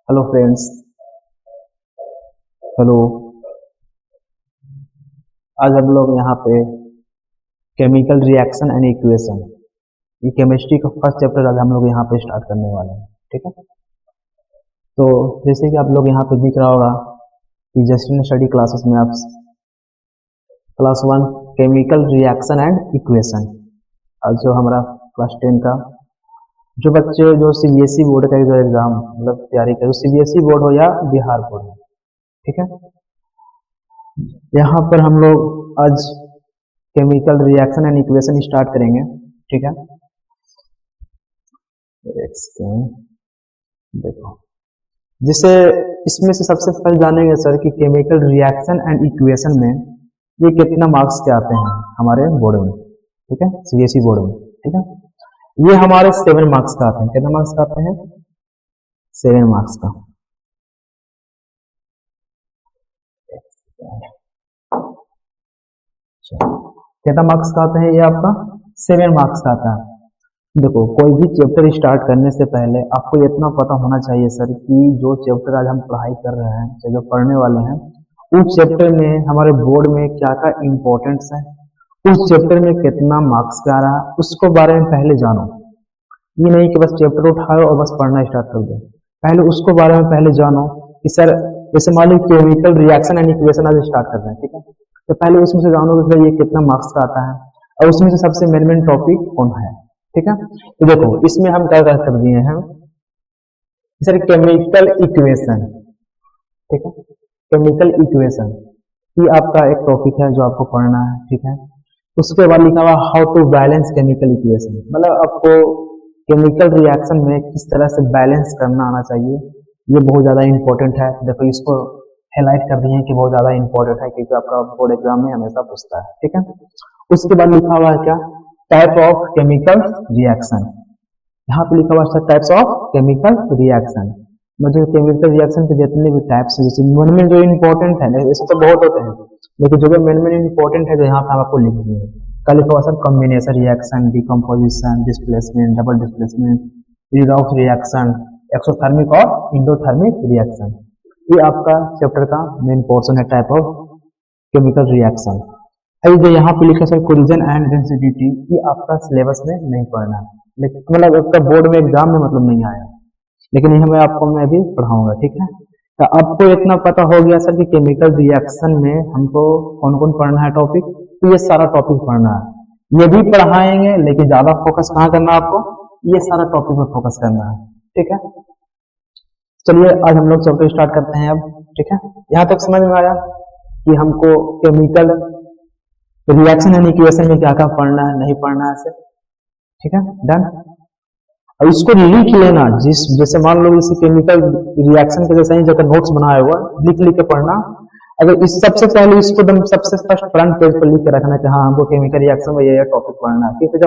Hello friends. Hello. आज हम लोग यहाँ पे केमिकल रिएक्शन एंड इक्वेशन, ये केमिस्ट्री का फर्स्ट चैप्टर आज हम लोग यहाँ पे स्टार्ट करने वाले हैं। ठीक है, तो जैसे कि आप लोग यहाँ पे दिख रहा होगा कि जस्ट इन स्टडी क्लासेस में आप class 1 chemical reaction and equation, आज जो हमारा क्लास 10 का जो बच्चे जो सीबीएसई बोर्ड का जो एग्जाम मतलब तैयारी करे, सीबीएसई बोर्ड हो या बिहार बोर्ड हो, ठीक है, यहाँ पर हम लोग आज chemical reaction and equation start करेंगे। ठीक है, देखो जिसे इसमें से सबसे पहले जानेंगे सर कि केमिकल रिएक्शन एंड इक्वेशन में ये कितना मार्क्स के आते हैं हमारे बोर्ड में। ठीक है, सीबीएसई बोर्ड में। ठीक है, ये हमारे 7 मार्क्स का आते हैं। कितना मार्क्स का आते हैं? 7 मार्क्स का। कितना मार्क्स का आता है? ये आपका 7 मार्क्स का आता है। देखो, कोई भी चैप्टर स्टार्ट करने से पहले आपको इतना पता होना चाहिए सर कि जो चैप्टर आज हम पढ़ाई कर रहे हैं, जो पढ़ने वाले हैं, उस चैप्टर में हमारे बोर्ड में क्या क्या इंपॉर्टेंस है, उस चैप्टर में कितना मार्क्स का आ रहा है, उसको बारे में पहले जानो। ये नहीं कि बस चैप्टर उठाओ और बस पढ़ना स्टार्ट कर दो, पहले उसको बारे में पहले जानो कि सर जैसे मान लो केमिकल रिएक्शन एंड इक्वेशन आज स्टार्ट कर रहे हैं। ठीक है, तो पहले उसमें से जानो कि ये कितना मार्क्स का आता है और उसमें से सबसे मेन टॉपिक कौन है। ठीक है, तो देखो इसमें हम क्या कर दिए हैं सर, केमिकल इक्वेशन। ठीक है, केमिकल इक्वेशन ये आपका एक टॉपिक है जो आपको पढ़ना है। ठीक है, उसके बाद लिखा हुआ how to balance chemical equation, मतलब आपको केमिकल रिएक्शन में किस तरह से बैलेंस करना आना चाहिए। ये बहुत ज्यादा इंपॉर्टेंट है। देखो इसको हाईलाइट कर दिए हैं कि बहुत ज्यादा इंपॉर्टेंट है क्योंकि आपका बोर्ड एग्जाम में हमेशा पूछता है। ठीक है, उसके बाद लिखा हुआ है क्या, टाइप ऑफ केमिकल रिएक्शन। यहाँ पे लिखा हुआ है टाइप्स ऑफ केमिकल रिएक्शन, मतलब केमिकल रिएक्शन के जितने भी टाइप्स हैं, जैसे मेन जो इंपॉर्टेंट है, ऐसे तो बहुत होते हैं लेकिन जो मेन इंपॉर्टेंट है जो यहाँ पे हम आपको लिख दिए। कल लिखा हुआ sir combination reaction, decomposition, displacement, double displacement, redox reaction, exothermic और इंडोथर्मिक रिएक्शन। ये आपका चैप्टर का मेन पोर्शन है, टाइप ऑफ केमिकल रिएक्शन। अभी जो यहाँ पे लिखा सर कोलिजन एंड डेंसिटी, ये आपका सिलेबस में नहीं पढ़ना है, लेकिन मतलब आपका बोर्ड में एग्जाम में मतलब नहीं आया, लेकिन ये मैं आपको मैं भी पढ़ाऊंगा। ठीक है, तो आपको इतना पता हो गया सर कि केमिकल रिएक्शन में हमको कौन कौन पढ़ना है टॉपिक, तो ये सारा टॉपिक पढ़ना है। ये भी पढ़ाएंगे लेकिन ज्यादा फोकस कहाँ करना है आपको, ये सारा टॉपिक पर फोकस करना है। ठीक है, चलिए आज हम लोग चैप्टर स्टार्ट करते हैं अब। ठीक है, यहाँ तक समझ में आया कि हमको केमिकल रिएक्शन एंड इक्वेशन में क्या क्या पढ़ना है, नहीं पढ़ना है सर। ठीक है, डन। और इसको लिख लेना, जैसे मान लो इसी केमिकल रिएक्शन के जैसे ही जगह नोट्स बनाया हुआ लिख के पढ़ना। अगर इस सबसे पहले इसको एकदम सबसे फर्स्ट फ्रंट पेज पर लिख के रखना कि हाँ हमको केमिकल रिएक्शन में ये टॉपिक पढ़ना है, क्योंकि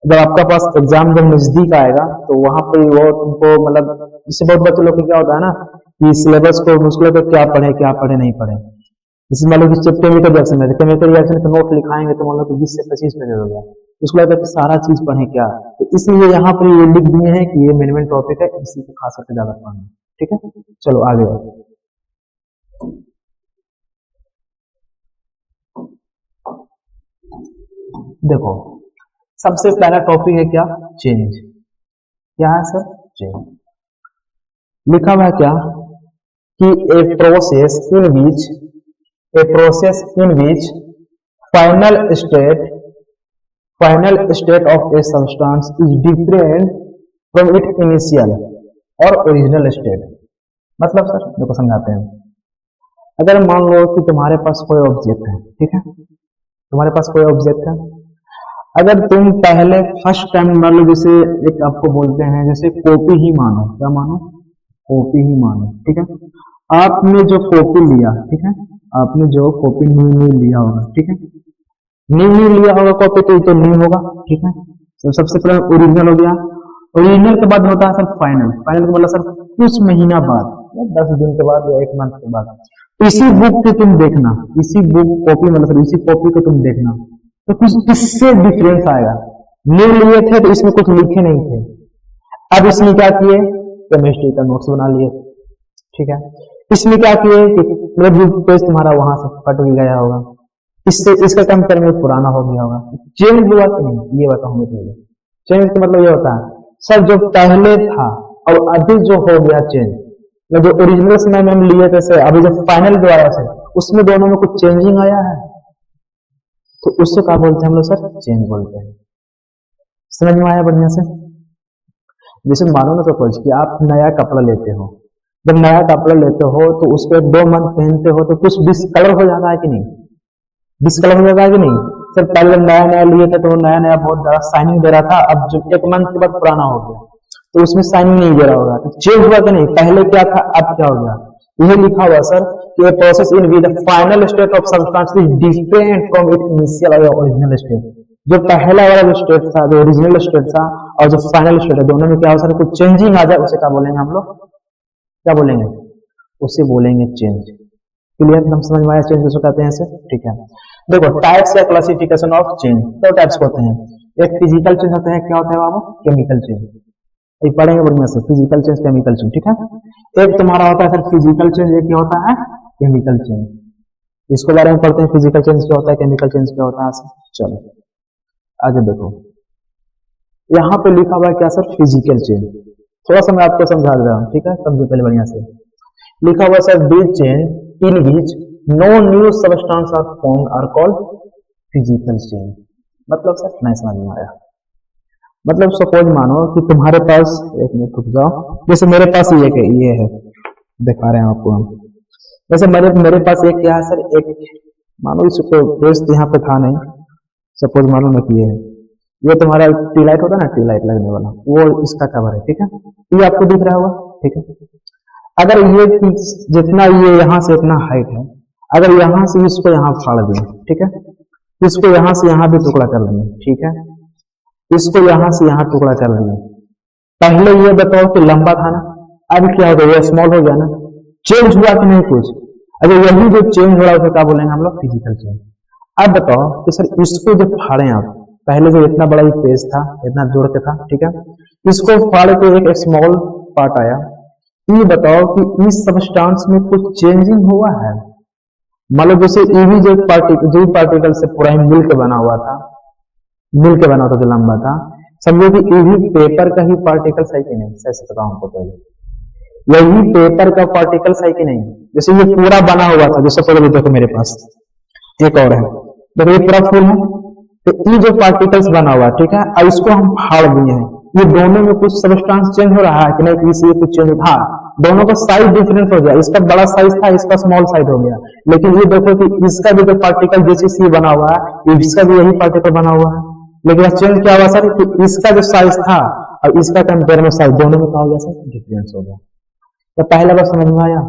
जब आपका पास एग्जाम जब नजदीक आएगा तो वहां पर वो तुमको मतलब इससे बहुत बच्चे लोग क्या होता है ना कि सिलेबस को मुश्किल है, क्या पढ़े नहीं पढ़े। जैसे मान लो कि केमिकल रिएक्शन में केमिकल रिएक्शन का नोट लिखाएंगे तो मान लो कि 20 से 25 पेज हो गया, उसको लगता है कि सारा चीज पढ़े क्या, तो इसलिए यहाँ पर ये लिख दिए हैं कि ये मेन टॉपिक है, इसी को खास करके ज्यादा पढ़ना। ठीक है, चलो आगे। देखो सबसे पहला टॉपिक है क्या, चेंज। क्या है सर? चेंज। लिखा हुआ है क्या कि a process in which final state of a substance is different from it initial और ओरिजिनल स्टेट। मतलब सर देखो समझाते हैं। अगर मान लो कि तुम्हारे पास कोई ऑब्जेक्ट है, ठीक है, तुम्हारे पास कोई ऑब्जेक्ट है, अगर तुम पहले फर्स्ट टाइम मान लो, जैसे एक आपको बोलते हैं जैसे कॉपी ही मानो, क्या मानो, कॉपी ही मानो। ठीक है, आपने जो कॉपी लिया, ठीक है, आपने जो कॉपी न्यू लिया होगा, ठीक है, न्यू लिया होगा कॉपी, तो न्यू होगा। ठीक है, तो सबसे पहले ओरिजिनल हो गया। ओरिजिनल के बाद होता है सर फाइनल। फाइनल का मतलब सर कुछ महीना बाद, 10 दिन के बाद या 1 मंथ के बाद इसी बुक को तुम देखना, इसी बुक कॉपी मतलब इसी कॉपी को तुम देखना तो कुछ इससे डिफरेंस आएगा। न्यू लिए थे तो इसमें कुछ लिखे नहीं थे, अब इसमें क्या किए, केमिस्ट्री का नोट्स बना लिए, ठीक है। इसमें क्या किए कि मतलब जो पेज तुम्हारा वहां से कट भी गया होगा, इससे इसका कंपेयर में पुराना हो गया होगा, चेंज हुआ कि नहीं ये बताऊंगा पहले। चेंज का मतलब ये होता है सर जो पहले था और अभी जो हो गया चेंज, जो ओरिजिनल समय में हम लिए थे से अभी जो फाइनल द्वारा से उसमें दोनों में कुछ चेंजिंग आया है, तो उससे क्या बोलते हैं हम लोग सर, चेंज बोलते हैं। समझ में आया बढ़िया से। जैसे मानो ना सपोज कि आप नया कपड़ा लेते हो, जब नया कपड़ा लेते हो तो उसको 2 मंथ पहनते हो तो कुछ डिसकलर हो जाता है कि नहीं, डिसकलर हो जाता है कि नहीं सर। पहले नया नया लिए थे तो वो नया नया बहुत ज्यादा शाइनिंग दे रहा था, अब जब 1 मंथ के बाद पुराना हो गया तो उसमें शाइनिंग नहीं दे रहा होगा, तो चेंज हुआ कि नहीं, पहले क्या था अब क्या हो गया। यह लिखा हुआ सर कि process in which the final state of substance is different from it initial और ओरिजिनल स्टेट। जो पहला वाला जो स्टेट था, जो ओरिजिनल स्टेट था और जो फाइनल स्टेट है, दोनों में क्या हो सर कुछ चेंजिंग आ जाए, उसे क्या बोलेंगे हम लोग, क्या बोलेंगे, उसे बोलेंगे चेंज। क्लियर, हम समझ में आया चेंज किसको कहते हैं इसे, ठीक है। देखो टाइप्स या क्लासिफिकेशन ऑफ चेंज, 2 टाइप्स होते हैं, एक फिजिकल चेंज होता है, क्या होता है बाबू, केमिकल चेंज, ये पढ़ेंगे बढ़िया से, फिजिकल चेंज केमिकल चेंज, ठीक है। एक तुम्हारा होता है सर फिजिकल चेंज, एक क्या होता है केमिकल चेंज। इसके बारे में पढ़ते हैं, फिजिकल चेंज क्या होता है, केमिकल चेंज क्या होता है। चलो आगे देखो, यहाँ पे लिखा हुआ है क्या सर, फिजिकल चेंज। थोड़ा सा मैं आपको समझा दे रहा हूँ, ठीक है, समझो पहले बढ़िया से। लिखा हुआ sir this change in which no new substance are formed are called physical change. मतलब सर नहीं समझ में आया। मतलब सपोज मानो कि तुम्हारे पास, एक मिनट रुक जाओ, जैसे मेरे पास ये है, दिखा रहे हैं आपको हम। जैसे मेरे पास एक क्या है सर, एक मानो इसको पेस्ट यहाँ पे था नहीं, सपोज मानो ना कि ये तुम्हारा ट्यूबलाइट होता है ना, ट्यूबलाइट लगने वाला, वो इसका कवर है, ठीक है, ये आपको दिख रहा होगा, ठीक है। अगर ये जितना ये यहाँ से इतना हाइट है, अगर यहाँ से इसको यहाँ फाड़ दें, ठीक है, इसको यहाँ से यहाँ भी टुकड़ा कर दें, ठीक है, इसको यहाँ से यहाँ टुकड़ा कर दें। पहले ये बताओ कि लंबा था ना, अब क्या हो गया, स्मॉल हो गया ना, चेंज हुआ कि नहीं कुछ। अगर यही जो चेंज हो रहा है उसे क्या बोलेंगे हम लोग, फिजिकल चेंज। अब बताओ कि सर इसको जब फाड़े आप, पहले जो इतना बड़ा पेज था, इतना जोड़ के था, ठीक है, इसको फाड़ के एक स्मॉल पार्ट आया, ये बताओ कि इस सबस्टेंस में कुछ चेंजिंग हुआ है। मतलब जैसे ईवी जो पार्टिकल से पूरा ही मिल के बना हुआ था, मिल के बना था जो लंबा था, समझो कि ईवी पेपर का ही पार्टिकल है कि नहीं, ऐसे बताओ हमको पहले, यही पेपर का पार्टिकल है कि नहीं। जैसे ये पूरा बना हुआ था, जैसे पहले देखो मेरे पास एक और है, देखो ये पूरा फुल है, तो ये जो पार्टिकल्स बना हुआ, ठीक है, अब इसको हम फाड़ दिए हैं, ये दोनों में कुछ सबस्टेंस चेंज हो रहा है कि नहीं, इसलिए कुछ चेंज था, दोनों का साइज डिफरेंस हो गया, इसका बड़ा साइज था, इसका स्मॉल साइज हो गया। लेकिन ये देखो कि इसका भी जो पार्टिकल जैसे बना हुआ है, इसका भी यही पार्टिकल बना हुआ है, लेकिन चेंज क्या हुआ सर कि इसका जो साइज था और इसका कंपेयर में साइज दोनों में क्या हो गया सर, डिफरेंस हो गया। तो पहला बार समझ में आया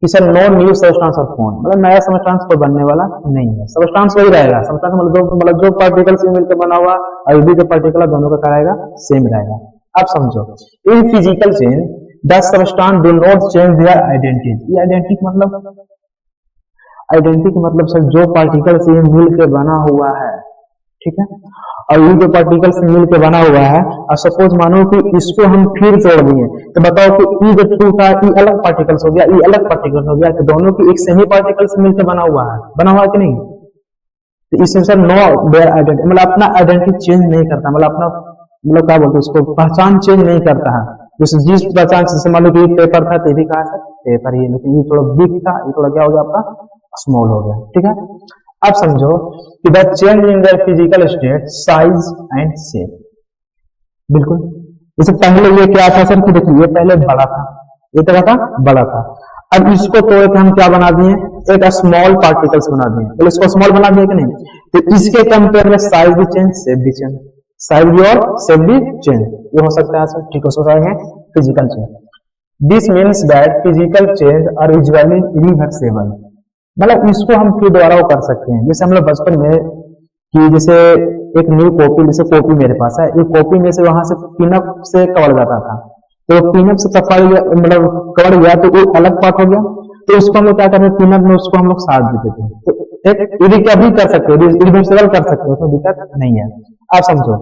कि sir no new substance of form, मतलब नया सबस्टेंस कोई बनने वाला नहीं है, सबस्टेंस वही रहेगा। सबस्टेंस मतलब जो पार्टिकल से मिलकर बना हुआ और भी जो पार्टिकल है दोनों का क्या रहेगा, सेम रहेगा। अब समझो, in physical change the substance do not change their identity. ये आइडेंटिटी मतलब सर जो पार्टिकल से मिल के बना हुआ है, ठीक है, और ये जो पार्टिकल से मिल के बना हुआ है, और सपोज मानो कि इसको हम फिर जोड़ दिए, तो बताओ कि ये जो टू का ये अलग पार्टिकल्स हो गया, ये अलग पार्टिकल्स हो गया, तो दोनों की एक सेमी पार्टिकल से मिलकर बना हुआ है कि नहीं। तो इसमें सर नो देयर आइडेंटिटी, मतलब अपना आइडेंटिटी चेंज नहीं करता, मतलब अपना मतलब क्या बोलते हैं उसको, पहचान चेंज नहीं करता है। जैसे जिस पहचान से मान लो कि पेपर था, तो भी कहा सर पेपर ही, लेकिन ये थोड़ा बिग था, ये थोड़ा क्या हो गया आपका, स्मॉल हो गया, ठीक है। अब समझो कि the change in the physical state size and shape, बिल्कुल जैसे पहले ये क्या था सर कि देखिए ये पहले बड़ा था, ये क्या था, बड़ा था, अब इसको तोड़ के हम क्या बना दिए, एक स्मॉल पार्टिकल्स बना दिए, तो इसको स्मॉल बना दिए कि नहीं, तो इसके कंपेयर में साइज भी चेंज, शेप भी चेंज, साइज भी और शेप भी चेंज, ये हो सकता है सर, ठीक हो सकता है physical change. This means that physical change are usually reversible, मतलब इसको हम फिर दोबारा कर सकते हैं। जैसे हम लोग बचपन में कि जैसे एक न्यू कॉपी, जैसे कॉपी मेरे पास है, एक कॉपी में से वहां से पिनअप से कवर जाता था, तो पिनअप से मतलब कवर गया तो वो अलग पार्ट हो गया, तो उसको हम लोग क्या करते हैं, पिनअप में उसको हम लोग साथ देते थे, तो एक क्या भी कर सकते हो, रिवर्सिबल कर सकते हो, उसमें दिक्कत नहीं है। आप समझो,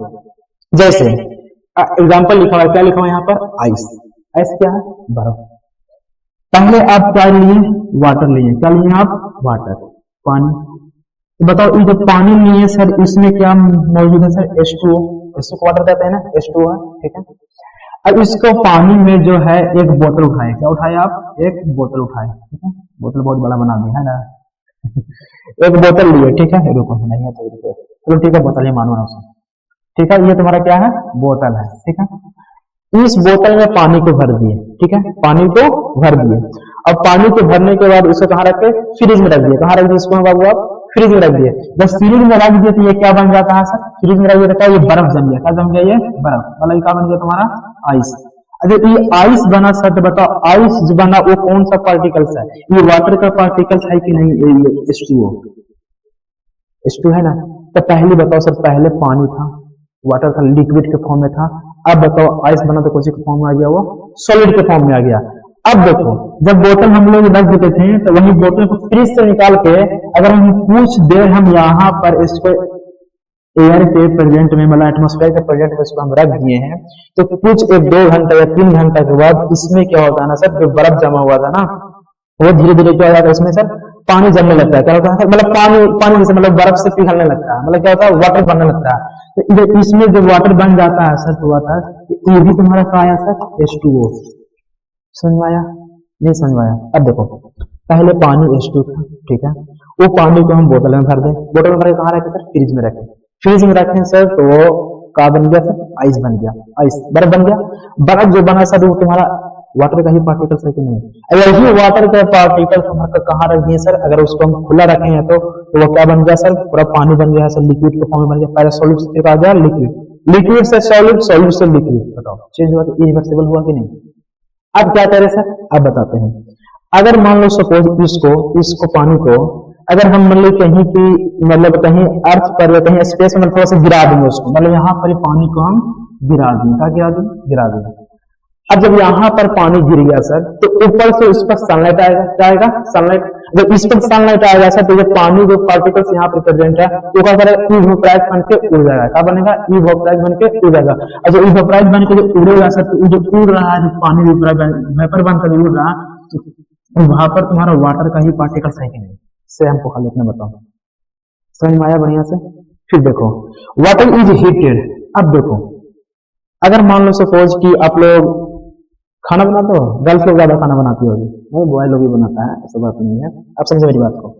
जैसे एग्जाम्पल लिखा हुआ है, क्या लिखा हुआ है यहाँ पर, आइस, आइस क्या है? बर्फ। पहले आप क्या लिए? वाटर लिए। क्या लिए आप? वाटर, पानी। तो बताओ ये जो पानी लिए सर, इसमें क्या मौजूद है सर? H2O। इसको वाटर कहते हैं ना, H2O है, ठीक है। अब इसको पानी में जो है एक बोतल उठाए। क्या उठाए आप? एक बोतल उठाए, ठीक है। बोतल बहुत बड़ा बना दिया है ना। एक बोतल लिए, ठीक है। रुको, नहीं है तो रुको, चलो ठीक है, बोतल ही मानो ना उसे, ठीक है। ये तुम्हारा क्या है? बोतल है, ठीक है। इस बोतल में पानी को भर दिए, ठीक है, पानी को भर दिए। अब पानी को भरने के बाद इसको कहाँ रखे? फ्रिज में रख दिए। कहाँ रख दिए इसको बाबू आप? फ्रिज में रख दिए। जब फ्रिज में रख दिए तो ये क्या बन जाता है सर? फ्रिज में रख दिया, ये बर्फ जम गया। क्या जम गया? ये बर्फ। मतलब ये क्या बन गया तुम्हारा? आइस। अगर ये आइस बना सर, तो बताओ आइस जो बना वो कौन सा पार्टिकल्स है? ये वाटर का पार्टिकल्स है कि नहीं? ये H2O, H2 है ना। तो पहले बताओ सर, पहले पानी था, वाटर का लिक्विड के फॉर्म में था। अब बताओ आइस बना तो कौन सी फॉर्म में आ गया? वो सॉलिड के फॉर्म में आ गया। अब देखो, जब बोतल हम लोग रख देते थे तो वही बोतल को फ्रिज से निकाल के अगर हम कुछ देर हम यहाँ पर इसको एयर के प्रेजेंट में, मतलब एटमोस्फेयर के प्रेजेंट में इसको हम रख दिए हैं, तो कुछ 1-2 घंटा या 3 घंटा के बाद इसमें क्या होता है ना सर, जो बर्फ जमा हुआ था ना, वो धीरे धीरे क्या हो जाता है इसमें सर? पानी जमने लगता है। क्या होता है? मतलब पानी पानी जैसे मतलब बर्फ से पिघलने लगता है, मतलब क्या होता है? वाटर बनने लगता है। तो इसमें जब वाटर बन जाता है सर, तो वाटर, ये भी तुम्हारा क्या आया सर? H2O। समझ में आया? नहीं समझ में आया? अब देखो, पहले पानी H2 था, ठीक है। वो पानी को हम बोतल में भर दें। बोतल में भर के कहाँ रखें सर? फ्रिज में रखें। फ्रिज में रखें सर तो वो क्या बन गया सर? आइस बन गया। आइस, बर्फ बन गया। बर्फ जो बना सर, वो तुम्हारा वाटर का ही पार्टिकल्स है कि नहीं? अगर ये वाटर का पार्टिकल्स हम कहाँ रख दिए सर? अगर उसको हम खुला रखे हैं तो वो क्या बन गया सर? पूरा पानी बन गया है सर, लिक्विड के फॉर्म में बन गया। पहले सॉलिड से आ गया लिक्विड, लिक्विड से सॉलिड, सॉलिड से लिक्विड। बताओ चेंज हुआ? इरिवर्सिबल हुआ कि नहीं? अब क्या करें सर? अब बताते हैं। अगर मान लो सपोज इसको इसको पानी को अगर हम मतलब कहीं भी, मतलब कहीं अर्थ पर या कहीं स्पेस में थोड़ा सा गिरा देंगे उसको, मतलब यहाँ पर पानी को हम गिरा दें। क्या गिरा दें? गिरा दें। अब जब यहाँ पर पानी गिर गया सर, तो ऊपर से उस पर सनलाइट आएगा। क्या आएगा? सनलाइट। जब इस पर सनलाइट आएगा सर, तो ये पानी जो पार्टिकल्स यहाँ पे प्रेजेंट है वो क्या करेगा? इवोपराइज बन के उड़ जाएगा। क्या बनेगा? इवोपराइज बन के उड़ जाएगा। और जो इवोपराइज बन के जो उड़ेगा सर, तो जो उड़ रहा है, जो पानी वेपर बनकर उड़ रहा है, तो वहां पर तुम्हारा वाटर का ही पार्टिकल्स है कि नहीं? से हमको खाली इतना बताओ। समझ में आया बढ़िया से? फिर देखो, वाटर इज हीटेड। अब देखो, अगर मान लो सपोज कि आप लोग खाना बनाते हो, गर्ल्स लोग ज्यादा खाना बनाती होगी, नहीं बॉय लोग भी बनाता है, ऐसा बात नहीं है। अब समझे मेरी बात को।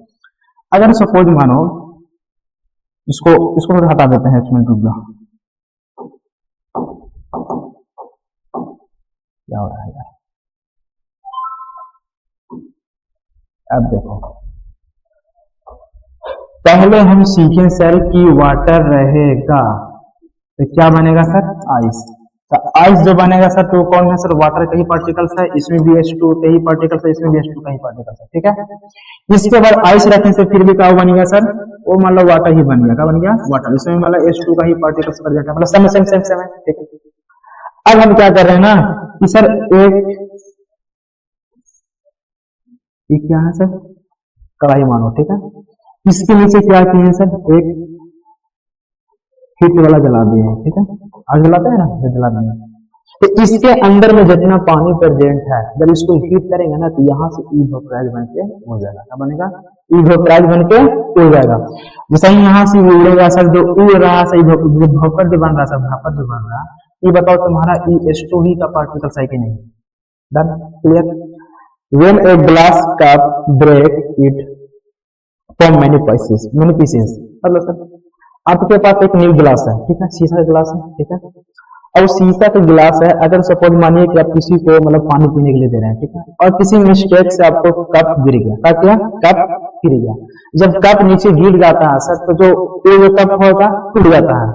अगर सपोज मानो इसको इसको थोड़ा हटा देते हैं, 1 मिनट रुक जाओ। क्या हो रहा है यार? अब देखो, पहले हम सीखें सर कि वाटर रहेगा तो क्या बनेगा सर? आइस। तो आइस जो बनेगा सर, तो कौन है सर? वाटर का ही पार्टिकल्स है। इसमें भी H2 का ही पार्टिकल्स है, इसमें भी H2 का ही पार्टिकल्स है, ठीक है। इसके बाद आइस रखने से फिर भी क्या बनेगा सर? वो मतलब वाटर ही बन गया। क्या बन गया? वाटर। इसमें मतलब H2 का ही पार्टिकल्स प्रेजेंट है, मतलब सेम सेम सेम सेम है, ठीक है। अब हम क्या कर रहे हैं ना कि सर एक, ये क्या है सर? कढ़ाई मानो, ठीक है। इसके नीचे क्या किए हैं सर? एक हीट वाला जला दिए हैं, ठीक है। आग जलाते हैं ना, जला दिए। तो इसके अंदर में जितना पानी प्रेजेंट है, जब इसको हीट करेंगे ना, तो यहाँ से इवोपराइज बन के हो जाएगा। क्या बनेगा? इवोपराइज बन के उड़ जाएगा। जैसे ही यहाँ से उड़ेगा सर, जो उड़ रहा है, भापर जो बन रहा है, भापर जो बन रहा है, ये बताओ तुम्हारा H2 ही का पार्टिकल्स है कि नहीं? Done? Clear? When a glass cup break it from many pieces, मतलब सर आपके पास एक न्यू गिलास है, ठीक है, शीशा का गिलास है, ठीक है। और शीशा का गिलास है, अगर सपोज मानिए कि आप किसी को मतलब पानी पीने के लिए दे रहे हैं, ठीक है, और किसी मिस्टेक से आपको कप गिर गया। क्या किया? कप गिर गया। जब कप नीचे गिर जाता है सर, तो जो कप होगा टूट जाता है,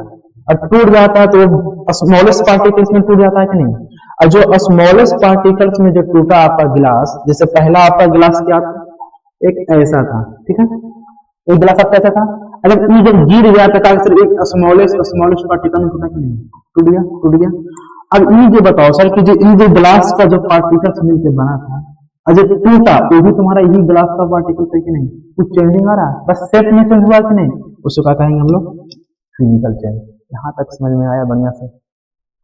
और टूट जाता है तो स्मॉलेस्ट पार्टिकल्स में टूट जाता है कि नहीं? और जो स्मॉलेस्ट पार्टिकल्स में जो टूटा आपका गिलास, जैसे पहला आपका गिलास क्या था? एक ऐसा था, ठीक है। एक गिलास आपका ऐसा था, अगर ये जब गिर गया तो सिर्फ एक स्मॉलेस्ट पार्टिकल में टूटा कि नहीं? टूट गया, टूट गया। अब ये बताओ सर कि जो ग्लास का जो पार्टिकल्स मिलकर बना था, और जो टूटा, वो भी तुम्हारा यही ग्लास का पार्टिकल है कि नहीं? कुछ चेंजिंग आ रहा है? बस शेप में चेंज हुआ कि नहीं? उसको क्या कहेंगे हम लोग? Physical change. यहाँ तक समझ में आया बढ़िया से?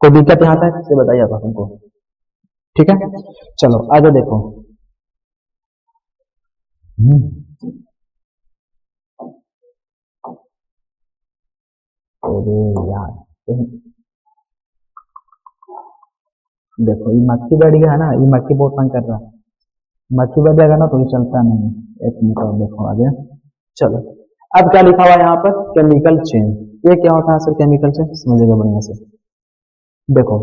कोई दिक्कत यहाँ तक से बताइए आप हमको। ठीक है, चलो आगे देखो। अरे यार, देखो ये मक्खी बैठ गया है ना, ये मक्खी बहुत तंग कर रहा है। मक्खी बैठ जाएगा ना तो ये चलता नहीं। एक मिनट और देखो आगे। चलो, अब क्या लिखा हुआ है यहाँ पर, केमिकल चेन। ये क्या होता है सर केमिकल चेन, समझिएगा बढ़िया से। देखो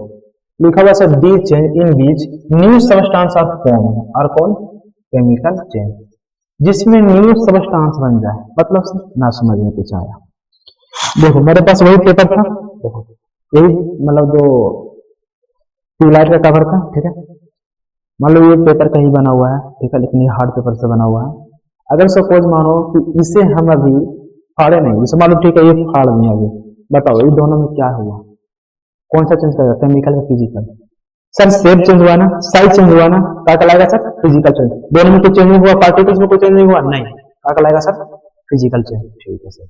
लिखा हुआ sir the change in which new substance are form और कौन, केमिकल चेन, जिसमें न्यू सबस्टांस बन जाए। मतलब सर ना समझ में कुछ आया। देखो मेरे पास वही पेपर था, देखो यही मतलब जो ट्यूबलाइट का कवर था, ठीक है। मान लो ये पेपर का ही बना हुआ है, ठीक है, लेकिन ये हार्ड पेपर से बना हुआ है। अगर सपोज मानो कि इसे हम अभी फाड़े नहीं, जैसे मान लो ठीक है ये फाड़ दिया अभी, बताओ ये दोनों में क्या हुआ, कौन सा चेंज करेगा, केमिकल या फिजिकल? सर शेप चेंज हुआ ना, साइज चेंज हुआ ना, क्या कहलाएगा सर, फिजिकल चेंज। दोनों में कुछ चेंज नहीं हुआ, पार्टिकल्स में कुछ चेंज नहीं हुआ, नहीं, क्या कहलाएगा सर, फिजिकल चेंज। ठीक है सर।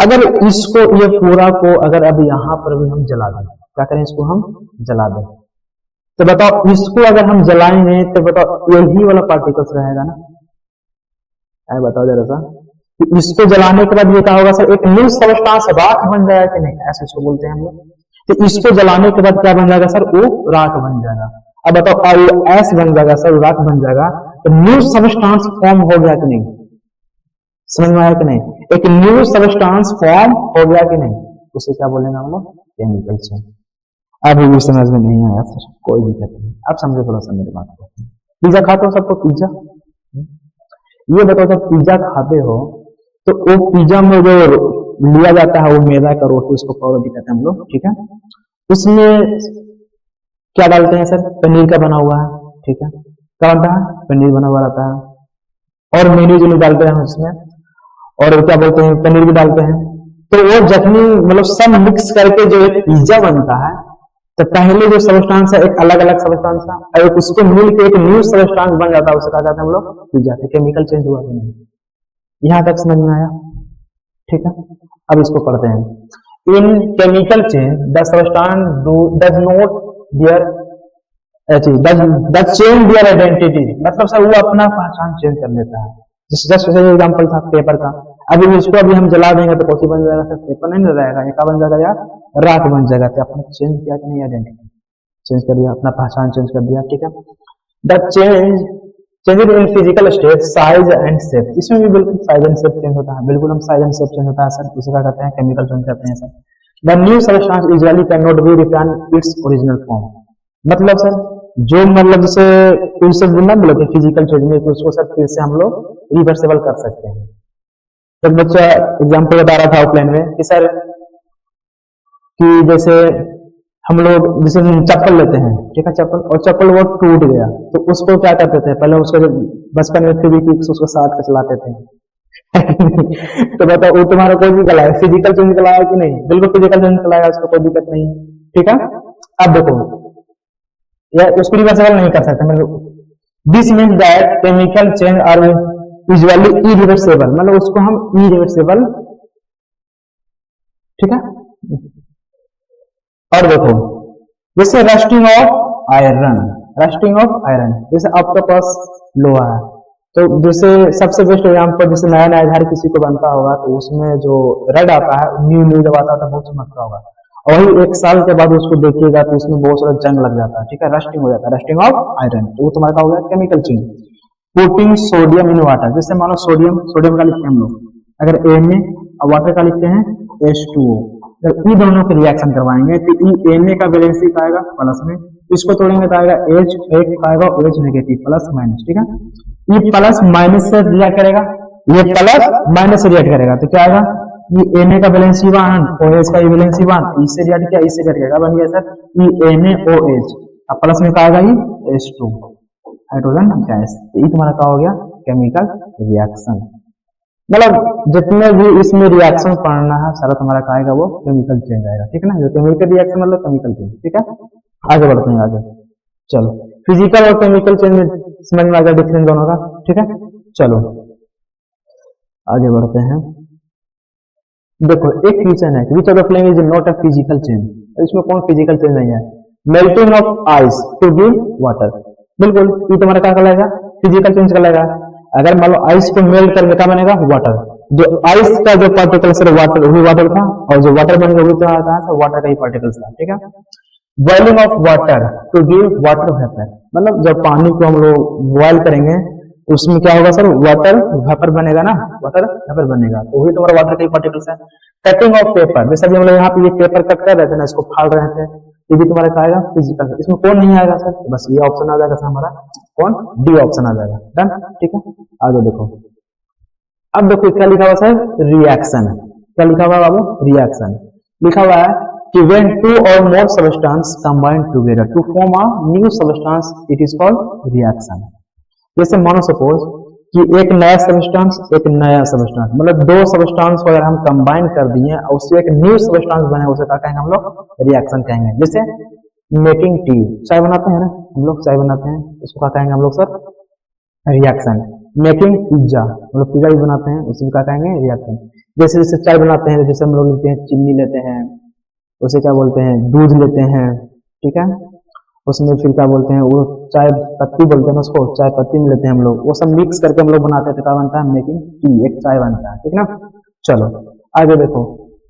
अगर इसको ये पूरा को अगर अब यहाँ पर भी हम जला दें, क्या करें, इसको हम जला दें, तो बताओ इसको अगर हम जलाएंगे तो बताओ यही वाला पार्टिकल्स रहेगा ना, है बताओ जरा सा। कि इसको जलाने के बाद ये क्या होगा सर, एक न्यू सबस्टांस राख बन जाएगा कि नहीं, ऐसे इसको बोलते हैं हम लोग। तो इसको जलाने के बाद क्या बन जाएगा सर, वो राख बन जाएगा। अब बताओ ऐस बन जाएगा सर, राख बन जाएगा, तो न्यू सबस्टांस फॉर्म हो गया कि नहीं, समझ में आया कि नहीं, एक न्यू सबस्टांस फॉर्म हो गया कि नहीं, उसे क्या बोलेंगे हम लोग, केमिकल चेंज। अभी भी समझ में नहीं आया सर, कोई दिक्कत नहीं, आप समझे थोड़ा सा मेरी बात को। पिज्जा खाते हो सबको पिज्जा, ये बताओ जब पिज्जा खाते हो तो वो पिज्जा में जो लिया जाता है वो मैदा का रोटी, उसको पावरोटी कहते हैं हम लोग, ठीक है। उसमें क्या डालते हैं सर, पनीर का बना हुआ है, ठीक है, क्या बनता है, पनीर बना हुआ रहता है, और मेयोनीज जो डालते हैं उसमें, और क्या बोलते हैं, पनीर भी डालते हैं। तो वो जखनी मतलब सब मिक्स करके जो एक पिज्जा बनता है, तो पहले जो सबस्टांस है एक अलग अलग सबस्टांस था, और उसको मिल के एक न्यू सबस्टांस बन जाता है, उसे कहा जाता है हम लोग पिज्जा। केमिकल चेंज हुआ कि नहीं, यहां तक समझ में आया, ठीक है। अब इसको पढ़ते हैं। In chemical change the substance does not their the change their identity, मतलब सर वो अपना पहचान चेंज कर लेता है। जस्ट एग्जांपल था पेपर का, अभी इसको अभी हम जला देंगे तो कौन बन जाएगा सर, पेपर नहीं रहेगा, ये क्या बन जाएगा यार, राख बन जाएगा। तो अपना चेंज किया कि नहीं, आइडेंटिटी चेंज कर दिया, अपना पहचान चेंज कर दिया, ठीक है। The change in physical state size and shape, इसमें भी बिल्कुल साइज एंड शेप चेंज होता है, बिल्कुल हम साइज एंड शेप चेंज होता है सर, उसे क्या कहते हैं, केमिकल चेंज करते हैं sir. The new substance usually can not be return its original form, मतलब सर जो मतलब जैसे कोई बोलना बोले थे फिजिकल चेंज में, तो उसको सर फिर से हम लोग रिवर्सेबल कर सकते हैं। तो बच्चा एग्जाम्पल बता रहा था ऑफलाइन में कि सर कि जैसे हम लोग जैसे चप्पल लेते हैं, ठीक है, चप्पल, और चप्पल वो टूट गया, तो उसको क्या करते थे, पहले उसको जब बचपन में फिर उसको साथ के चलाते थे तो बताओ वो तुम्हारा कोई भी कला है, फिजिकल चेंज कला है कि नहीं, बिल्कुल फिजिकल चेंज कला है, उसको कोई दिक्कत नहीं, ठीक है। अब देखो या उसको रिवर्सेबल नहीं कर सकते, मतलब this means that chemical change are usually irreversible, मतलब उसको हम इरिवर्सेबल, ठीक है। और देखो जैसे rusting of iron, rusting of iron, जैसे आपके पास लोहा है, तो जैसे सबसे बेस्ट एग्जाम्पल, जैसे नया नया घर किसी को बनता होगा तो उसमें जो रेड आता है, न्यू न्यू जब आता है तो बहुत चमकता होगा, और वही एक साल के बाद उसको देखिएगा तो उसमें बहुत सारा जंग लग जाता है, ठीक है, रस्टिंग हो जाता है, रस्टिंग ऑफ आयरन, तो वो तुम्हारा क्या हो गया, chemical change. Putting sodium in water, जैसे मानो सोडियम, सोडियम का लिखते हैं हम लोग, अगर Na और वाटर का लिखते हैं H2O, जब इन दोनों के रिएक्शन करवाएंगे तो Na का वैलेंसी आएगा प्लस में, इसको तोड़ेंगे तो आएगा H, एक आएगा OH नेगेटिव, प्लस माइनस, ठीक है। ये प्लस माइनस से रिएक्ट करेगा, ये प्लस माइनस से रिएक्ट करेगा, तो क्या आएगा, ये Na का वैलेंसी 1, OH का वैलेंसी 1, इससे रिएक्ट किया, इससे रिएक्ट करेगा, बन गया सर ये NaOH, अब प्लस में क्या आएगा, ये H2 हाइड्रोजन गैस। तो ये तुम्हारा क्या हो गया, केमिकल रिएक्शन। मतलब जितने भी इसमें रिएक्शन पढ़ना है सारा तुम्हारा क्या आएगा, वो केमिकल चेंज आएगा, ठीक है ना, जो केमिकल रिएक्शन मतलब केमिकल चेंज, ठीक है। आगे बढ़ते हैं आगे, चलो फिजिकल और केमिकल चेंज समझ में आ गया डिफरेंस दोनों का, ठीक है। चलो आगे बढ़ते हैं। देखो एक क्वेश्चन है, which of the following is not a physical change, इसमें कौन फिजिकल चेंज नहीं है, melting of ice to give water. बिल्कुल, ये तुम्हारा क्या कहलाएगा, फिजिकल चेंज कहलाएगा। अगर मान लो आइस को मेल्ट करके क्या बनेगा, वाटर। जो आइस का जो पार्टिकल्स है वाटर, वही वाटर था, और जो वाटर बनेगा वही कहाँ था, वाटर का ही पार्टिकल्स था, ठीक है। Boiling of water to give water vapour, मतलब जब पानी को हम लोग बॉयल करेंगे उसमें क्या होगा सर, वाटर वेपर बनेगा ना, वाटर वेपर बनेगा, तो वही तुम्हारा वाटर का ही पार्टिकल्स है। कटिंग ऑफ पेपर, जैसे अभी हम लोग यहाँ पे ये पेपर कट कर रहे थे ना, इसको फाड़ रहे थे, ये भी तुम्हारा क्या आएगा, फिजिकल। इसमें कौन नहीं आएगा सर, बस ये ऑप्शन आ जाएगा सर हमारा, कौन, डी ऑप्शन आ जाएगा। डन, ठीक है। आगे देखो, अब देखो क्या लिखा हुआ सर, रिएक्शन। क्या लिखा हुआ बाबू, रिएक्शन लिखा हुआ है कि when two or more substance combine together to form a new substance it is called reaction। जैसे मानो सपोज कि एक नया सबस्टेंस, एक नया सबस्टेंस, मतलब दो सबस्टेंस को अगर हम कंबाइन कर दिए और उससे एक न्यू सबस्टेंस बने, उसे क्या कहेंगे हम लोग, रिएक्शन कहेंगे। जैसे मेकिंग टी, चाय बनाते हैं ना हम लोग, चाय बनाते हैं, उसको क्या कहेंगे हम लोग सर, रिएक्शन। मेकिंग पिज्जा, हम लोग पिज्जा भी बनाते हैं, उसे भी क्या कहेंगे, रिएक्शन। जैसे जैसे चाय बनाते हैं, जैसे हम लोग लेते हैं चीनी लेते हैं, उसे क्या बोलते हैं, दूध लेते हैं, ठीक है। उसमें फिर क्या बोलते हैं, वो चाय पत्ती बोलते हैं उसको, चाय पत्ती में लेते हैं हम लोग, वो सब मिक्स करके हम लोग बनाते हैं, तो क्या बनता है, मेकिंग टी, एक चाय बनता है, ठीक ना। चलो आगे देखो,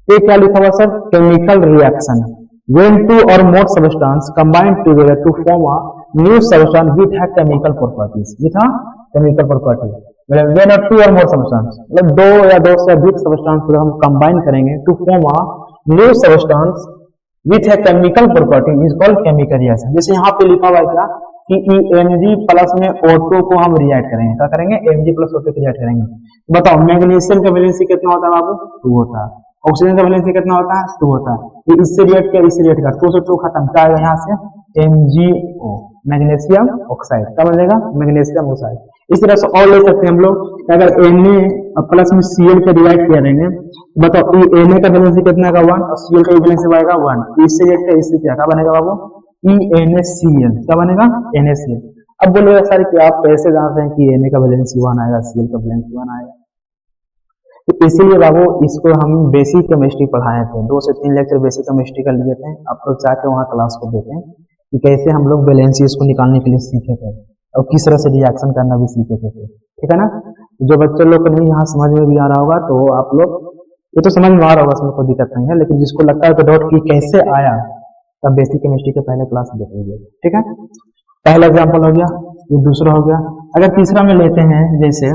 ये क्या लिखा हुआ sir, chemical reaction. when two or more substance combine together to form a new substance with a chemical properties, with a chemical property। मतलब when two or more substance, मतलब दो या दो से अधिक substance को हम combine करेंगे to form a new substance with a chemical property is called chemical reaction। जैसे यहाँ पे लिखा हुआ है क्या कि Mg प्लस में O2 को हम रिएक्ट करेंगे, क्या करेंगे, Mg प्लस O2 को रिएक्ट करेंगे। बताओ मैग्नीशियम का वैलेंसी कितना होता है बाबू, 2 होता है। ऑक्सीजन का वैलेंसी कितना होता है, 2 होता है। ये इससे रिएक्ट किया, इससे रिएक्ट किया, 2 से 2 खत्म, क्या आएगा यहाँ से, MgO, मैग्नीशियम ऑक्साइड। क्या बनेगा, मैग्नीशियम ऑक्साइड। इस तरह से और ले सकते हैं हम लोग, अगर Na प्लस में Cl का रिएक्ट किया रहेंगे, बताओ Na का वैलेंसी कितना का 1 और Cl का वैलेंसी आएगा 1, इससे रिएक्ट किया, इससे क्या बनेगा बाबू, NaCl। क्या बनेगा, NaCl। अब बोलेगा सर कि आप कैसे जानते हैं कि Na का वैलेंसी 1 आएगा, Cl का वैलेंसी 1 आएगा। तो इसीलिए बाबू इसको हम बेसिक केमिस्ट्री पढ़ाए थे, 2 से 3 लेक्चर बेसिक केमिस्ट्री का लिए थे, आप लोग जाके वहाँ क्लास को देखें कि कैसे हम लोग वैलेंसीज को निकालने के लिए सीखे थे और किस तरह से रिएक्शन करना भी सीखे थे, ठीक है ना। जो बच्चे लोग को नहीं यहाँ समझ में भी आ रहा होगा तो आप लोग, ये तो समझ में आ रहा होगा, उसमें कोई दिक्कत नहीं है, लेकिन जिसको लगता है कि डाउट की कैसे आया, तब बेसिक केमिस्ट्री के पहले क्लास देख लीजिए, ठीक है। पहला एग्जाम्पल हो गया, ये दूसरा हो गया। अगर तीसरा में लेते हैं, जैसे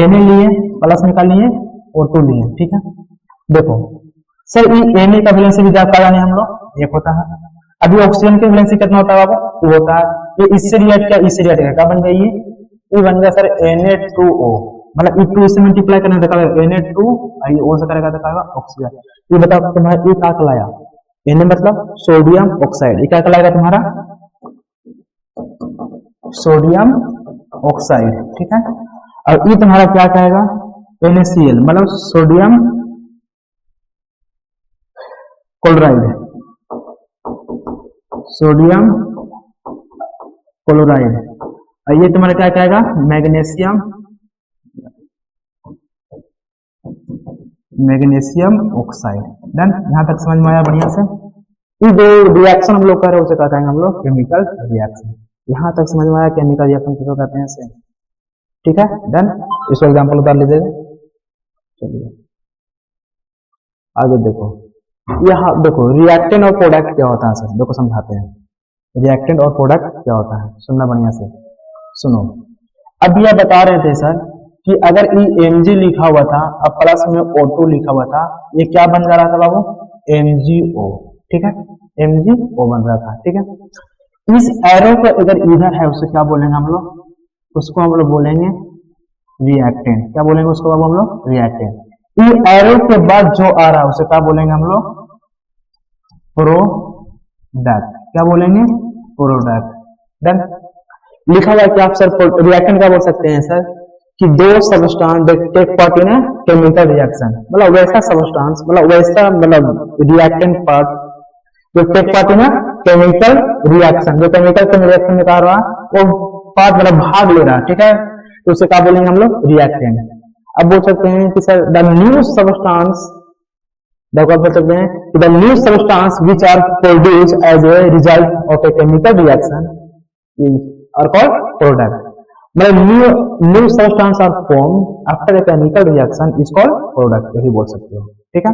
Na लिए प्लस निकालिए और 2 लिए, ठीक है। देखो सर ये Na का वैलेंसी भी पता नहीं हम लोग, 1 होता है। अभी ऑक्सीजन का वैलेंसी कितना होता है बाबू, 2 होता है। ये इससे रिएक्ट किया, इससे रिएक्ट किया, क्या बन गया, ये बन गया सर Na2O, मतलब ये 2 से मल्टीप्लाई करना दिखाएगा Na2, ये O से करेगा दिखाएगा ऑक्सीजन। ये बताओ तुम्हारा ये क्या कहलाया, Na मतलब सोडियम ऑक्साइड, ये क्या कहलाएगा तुम्हारा, सोडियम ऑक्साइड, ठीक है। और ये तुम्हारा क्या कहेगा, NaCl मतलब सोडियम क्लोराइड, सोडियम क्लोराइड। और ये तुम्हारा क्या कहेगा, मैग्नीशियम, मैग्नीशियम ऑक्साइड। डन, यहां तक समझ में आया बढ़िया से। ये जो रिएक्शन हम लोग कर रहे हैं उसे क्या कहेंगे हम लोग, केमिकल रिएक्शन। यहां तक समझ में आया केमिकल रिएक्शन किसको कहते हैं इसे, ठीक है। डन, इसको एग्जाम्पल उतार लीजिएगा। चलिए आगे देखो, यहाँ देखो रिएक्टेंट और प्रोडक्ट क्या होता है सर, देखो समझाते हैं रिएक्टेंट और प्रोडक्ट क्या होता है, सुनना बढ़िया से सुनो। अब यह बता रहे थे सर कि अगर Mg लिखा हुआ था अब प्लस में O2 लिखा हुआ था, ये क्या बन जा रहा था बाबू, MgO, ठीक है, MgO बन रहा था, ठीक है। इस एरो को अगर इधर है उसे क्या बोलेंगे हम लोग, उसको हम लोग बोलेंगे रिएक्टेंट। क्या बोलेंगे उसको बाबू हम लोग, रिएक्टेंट। ये एरो के बाद जो आ रहा है उसे क्या बोलेंगे हम लोग, प्रोडक्ट। क्या बोलेंगे, प्रोडक्ट। डन, लिखा हुआ है कि आप सर रिएक्टेंट क्या बोल सकते हैं सर, कि दो substance take part in chemical reaction, मतलब वैसा सबस्टेंस, मतलब वैसा मतलब रिएक्टेंट पार्ट जो take part in chemical reaction, जो केमिकल के रिएक्शन में कर रहा है वो पार्ट मतलब भाग ले रहा है, ठीक है, तो उसे क्या बोलेंगे हम लोग, रिएक्टेंट। अब बोल सकते हैं कि सर द न्यू सबस्टेंस देखो आप बोल सकते हैं कि the new substance which are produce as a result of a chemical reaction are called product. मतलब new substance are form after a chemical reaction is called product, यही बोल सकते हो। ठीक है,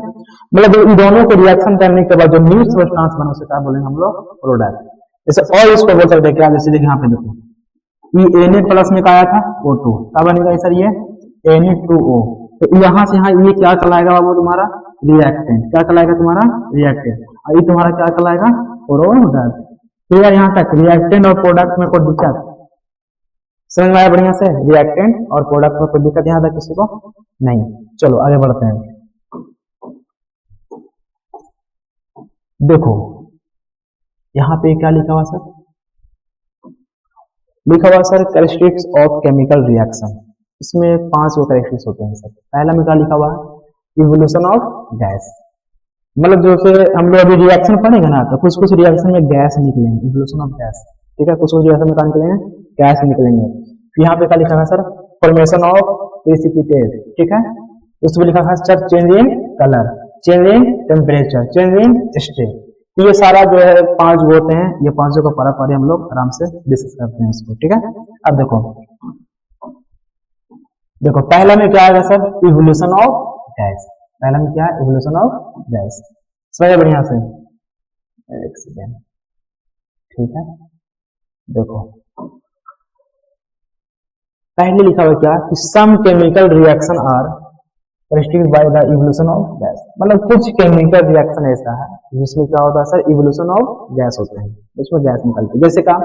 मतलब इन दोनों को रिएक्शन करने के बाद जो न्यू सब्सटेंस बना उसे क्या बोलेंगे हम लोग, प्रोडक्ट। जैसे और इसको बोल सकते हैं क्या, जैसे देखिए यहाँ पे देखो ये Na प्लस में क्या आया था O2, क्या बनेगा सर ये Na2O। तो यहाँ से यहाँ ये क्या कहलाएगा बाबू तुम्हारा रिएक्टेंट, क्या कहलाएगा तुम्हारा रिएक्टेंट, और ये तुम्हारा क्या कहलाएगा प्रोडक्ट। तो यार यहाँ तक रिएक्टेंट और प्रोडक्ट में कोई दिक्कत समझ में आया बढ़िया से, रिएक्टेंट और प्रोडक्ट में कोई दिक्कत यहाँ तक किसी को नहीं। चलो आगे बढ़ते हैं। देखो यहाँ पे क्या लिखा हुआ सर, लिखा हुआ sir characteristics of chemical reaction. इसमें 5 कैरेक्टरिस्टिक्स होते हैं सर। पहला में क्या लिखा हुआ है, इवोल्यूशन ऑफ गैस। मतलब जैसे हम लोग अभी रिएक्शन पढ़ेंगे ना, तो कुछ कुछ रिएक्शन में गैस निकलेंगे, इवोल्यूशन ऑफ गैस। ठीक है, कुछ कुछ रिएक्शन में क्या निकलेंगे, गैस निकलेंगे। यहाँ पे क्या लिखा है सर, फॉर्मेशन ऑफ प्रेसिपिटेट। ठीक है, उसमें लिखा है sir change in colour, change in temperature, change in state. तो ये सारा जो है 5 जो होते हैं, ये 5 को पढ़ा हम लोग आराम से डिस्कस करते हैं इसको। ठीक है, अब देखो देखो पहला में क्या आएगा सर, इवोल्यूशन ऑफ गैस। पहला में क्या है, इवोल्यूशन ऑफ गैस। समझे बढ़िया से, एक सेकेंड। ठीक है, देखो पहले लिखा हुआ क्या कि some chemical reaction are restricted by the evolution of gas. मतलब कुछ केमिकल रिएक्शन ऐसा है जिसमें क्या होता है सर, इवोल्यूशन ऑफ गैस होते हैं, उसमें गैस निकलती है। जैसे कहा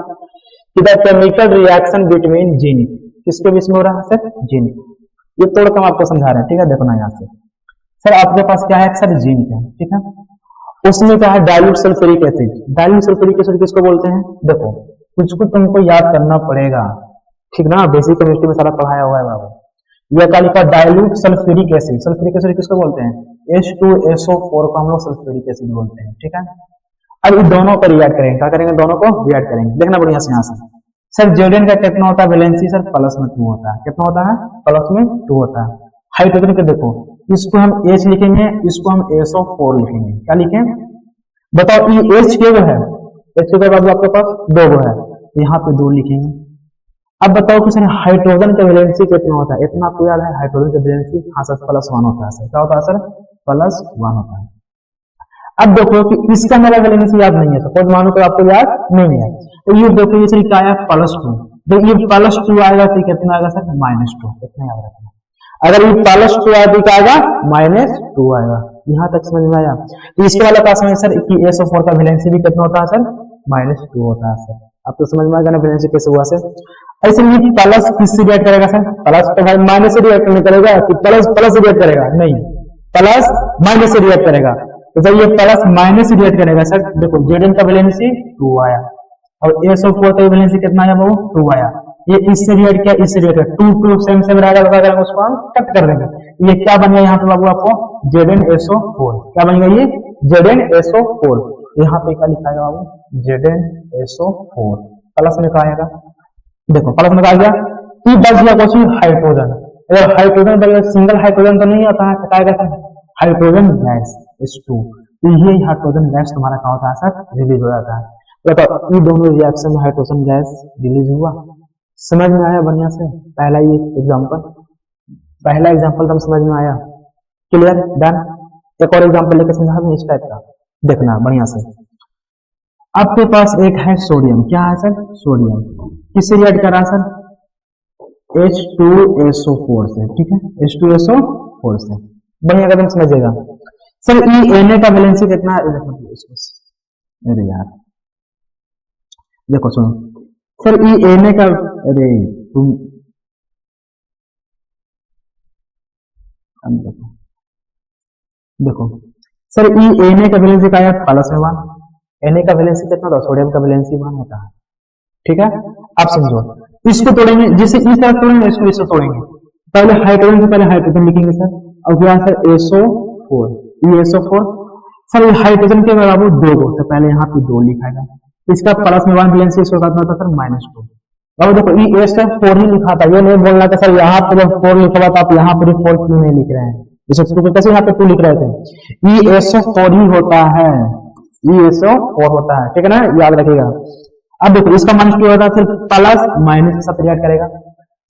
कि the chemical reaction between zinc, किसके बीच में हो रहा है सर, जिंक। ये तोड़ कर आपको समझा रहे हैं। ठीक है, देखो ना यहाँ से सर आपके पास क्या है सर, जिंक है। ठीक है, उसमें क्या है dilute sulphuric acid. Dilute sulphuric acid किसको बोलते हैं, देखो कुछ कुछ तुमको याद करना पड़ेगा। ठीक ना, बेसिक केमिस्ट्री में सारा पढ़ाया हुआ है बाबू। यह क्या लिखा, dilute sulphuric acid. Sulphuric acid किसको बोलते हैं, H2SO4 को हम लोग सल्फ्यूरिक एसिड बोलते हैं। ठीक है, अब इन दोनों को रिएक्ट करेंगे, क्या करेंगे, दोनों को रिएक्ट करेंगे। देखना बढ़िया से यहाँ से सर, Zn का कितना होता है वैलेंसी सर, प्लस में 2 होता है। कितना होता है, प्लस में 2 होता है। हाइड्रोजन के देखो, इसको हम H लिखेंगे, इसको हम SO4 लिखेंगे। क्या लिखें बताओ, ये H के है, H के बाद आपके पास 2 है, यहाँ पे 2 लिखेंगे। अब बताओ कि सर हाइड्रोजन का वैलेंसी कितना होता है, इतना आपको याद है, हाइड्रोजन का वैलेंसी हाँ सर +1 होता है सर। क्या होता है सर, +1 होता है। अब देखो कि इसका मेरा वैलेंसी याद नहीं है, सपोज मानो तो आपको याद नहीं है, तो ये देखो ये सर क्या आया, +2। जब ये +2 आएगा तो कितना आएगा सर, -2। कितना याद रखना, अगर ये +2 आएगा तो आएगा -2 आएगा। यहाँ तक समझ में आया। तो इसके वाला क्या समझ सर कि SO4 का वैलेंसी भी कितना होता है सर, -2 होता है सर। आपको समझ में आएगा ना वैलेंसी कैसे हुआ सर। ऐसे ये प्लस किससे रिएक्ट करेगा सर, प्लस तो भाई माइनस से रिएक्ट नहीं करेगा कि प्लस प्लस रिएक्ट करेगा, नहीं, प्लस माइनस से रिएक्ट करेगा। तो जब ये प्लस माइनस से रिएक्ट करेगा सर, देखो Zn का वैलेंसी 2 आया और SO4 का वैलेंसी कितना आया वो 2 आया। ये इससे रिएक्ट किया, इससे रिएक्ट किया, 2 सेम सेम रहेगा, तो क्या करेंगे उसको हम कट कर देंगे। ये क्या बन गया यहाँ पे बाबू आपको, ZnSO4। क्या बन गया ये, ZnSO4। यहाँ पे क्या लिखा है बाबू, ZnSO4। प्लस में क्या आएगा, देखो प्लस में आ गया, ई बच गया कुछ हाइड्रोजन। अगर हाइड्रोजन बच गया, सिंगल हाइड्रोजन तो नहीं आता है, क्या आएगा सर, हाइड्रोजन गैस H2। तो ये हाइड्रोजन गैस तुम्हारा क्या होता है सर, रिलीज हो जाता है। तो ये दोनों रिएक्शन में हाइड्रोजन गैस रिलीज हुआ। समझ में आया बढ़िया से, पहला ये एग्जाम्पल, पहला एग्जाम्पल तुम समझ में आया, क्लियर, डन। एक और एग्जाम्पल लेके समझा दें इस टाइप का, देखना बढ़िया से। आपके पास एक है सोडियम, क्या है सर, सोडियम। किससे रिएक्ट कर रहा है सर, H2SO4 से। ठीक है, H2SO4 से, बढ़िया कदम समझिएगा सर। Na का वैलेंसी कितना है, अरे यार देखो सुनो सर, Na का, अरे तुम देखो देखो सर, Na का वैलेंसी क्या है, +1। Na का वैलेंसी कितना होता है, सोडियम का वैलेंसी 1 होता है। ठीक है, आप समझो, इसको तोड़ेंगे, जिसे इस तरह तोड़ेंगे, इसको इससे तोड़ेंगे। पहले हाइड्रोजन से पहले हाइड्रोजन लिखेंगे सर, और क्या सर SO4, ये SO4 सर, हाइड्रोजन के बाबू 2 को, तो पहले यहाँ पे 2 लिखाएगा, इसका प्लस में 1 वैलेंसी, इसको साथ में होता सर -2। अब देखो ये S4 ही लिखा था, ये नहीं बोलना था सर यहाँ पर 4 लिखा हुआ था, आप यहाँ पर 4 क्यों नहीं लिख रहे हैं, जैसे टू कैसे यहाँ पे टू लिख रहे थे, ESO4 ही होता है, ESO4 होता है, ठीक है ना, याद रखिएगा। अब देखो इसका माइनस टू होता है, फिर प्लस माइनस के साथ रिएक्ट करेगा,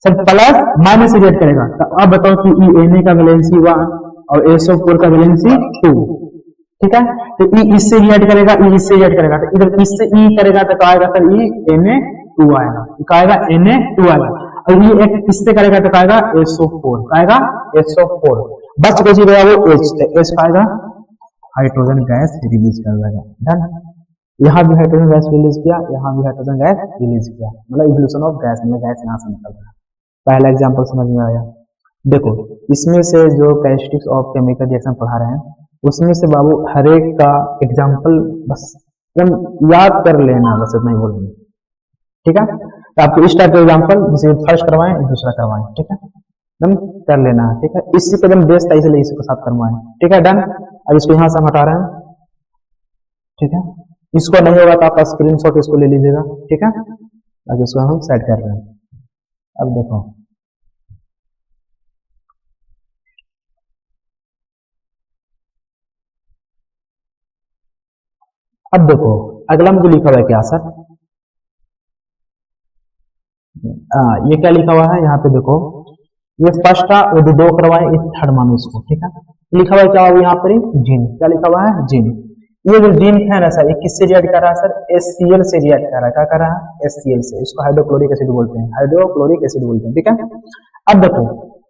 सर प्लस माइनस से रिएक्ट करेगा। तो अब बताओ कि Na का वैलेंसी 1 और SO4 का वैलेंसी 2, ठीक है। तो E इससे रिएक्ट करेगा, E इससे रिएक्ट करेगा, तो इधर इससे E करेगा तो क्या आएगा सर, E Na2 आएगा, क्या आएगा, Na2 आएगा। और ये एक इससे करेगा तो क्या आएगा, SO4, क्या आएगा, SO4। बस बची गया वो H, तो H का आएगा हाइड्रोजन गैस रिलीज कर देगा, डन। यहाँ भी हाइड्रोजन गैस रिलीज किया, यहाँ भी हाइड्रोजन गैस रिलीज किया, मतलब इवोल्यूशन ऑफ गैस, मतलब गैस यहाँ से निकल रहा है। पहला एग्जांपल समझ में आया। देखो इसमें से जो कैरेक्टरिस्टिक्स ऑफ केमिकल रिएक्शन पढ़ा रहे हैं, उसमें से बाबू हर एक का एग्जांपल बस एकदम याद कर लेना, बस इतना ही बोलेंगे, ठीक है। तो आपको इस टाइप का एग्जांपल जैसे फर्स्ट करवाएं, दूसरा करवाएं, ठीक है, एकदम कर लेना है, ठीक है। इसी को एकदम बेस्ट है, इसलिए इसी को साथ करवाएं, ठीक है, डन। अब इसको यहाँ से हम हटा रहे हैं, ठीक है। इसको नहीं होगा तो आप स्क्रीनशॉट इसको ले लीजिएगा, ठीक है। अब इसको हम सेट कर रहे हैं। अब देखो अगला मुझे लिखा हुआ है क्या सर, ये क्या लिखा हुआ है यहाँ पे, देखो ये फर्स्ट था, वो दो करवाए, ये थर्ड मानो इसको, ठीक है। लिखा हुआ है क्या हुआ यहाँ पर, जिन, क्या लिखा हुआ है, जिन। ये जो जिन है ना सर, ये किससे रिएक्ट कर रहा है सर, HCl से रिएक्ट कर रहा है, क्या कर रहा है, HCl से। इसको हाइड्रोक्लोरिक एसिड बोलते हैं, हाइड्रोक्लोरिक एसिड बोलते हैं, ठीक है। अब देखो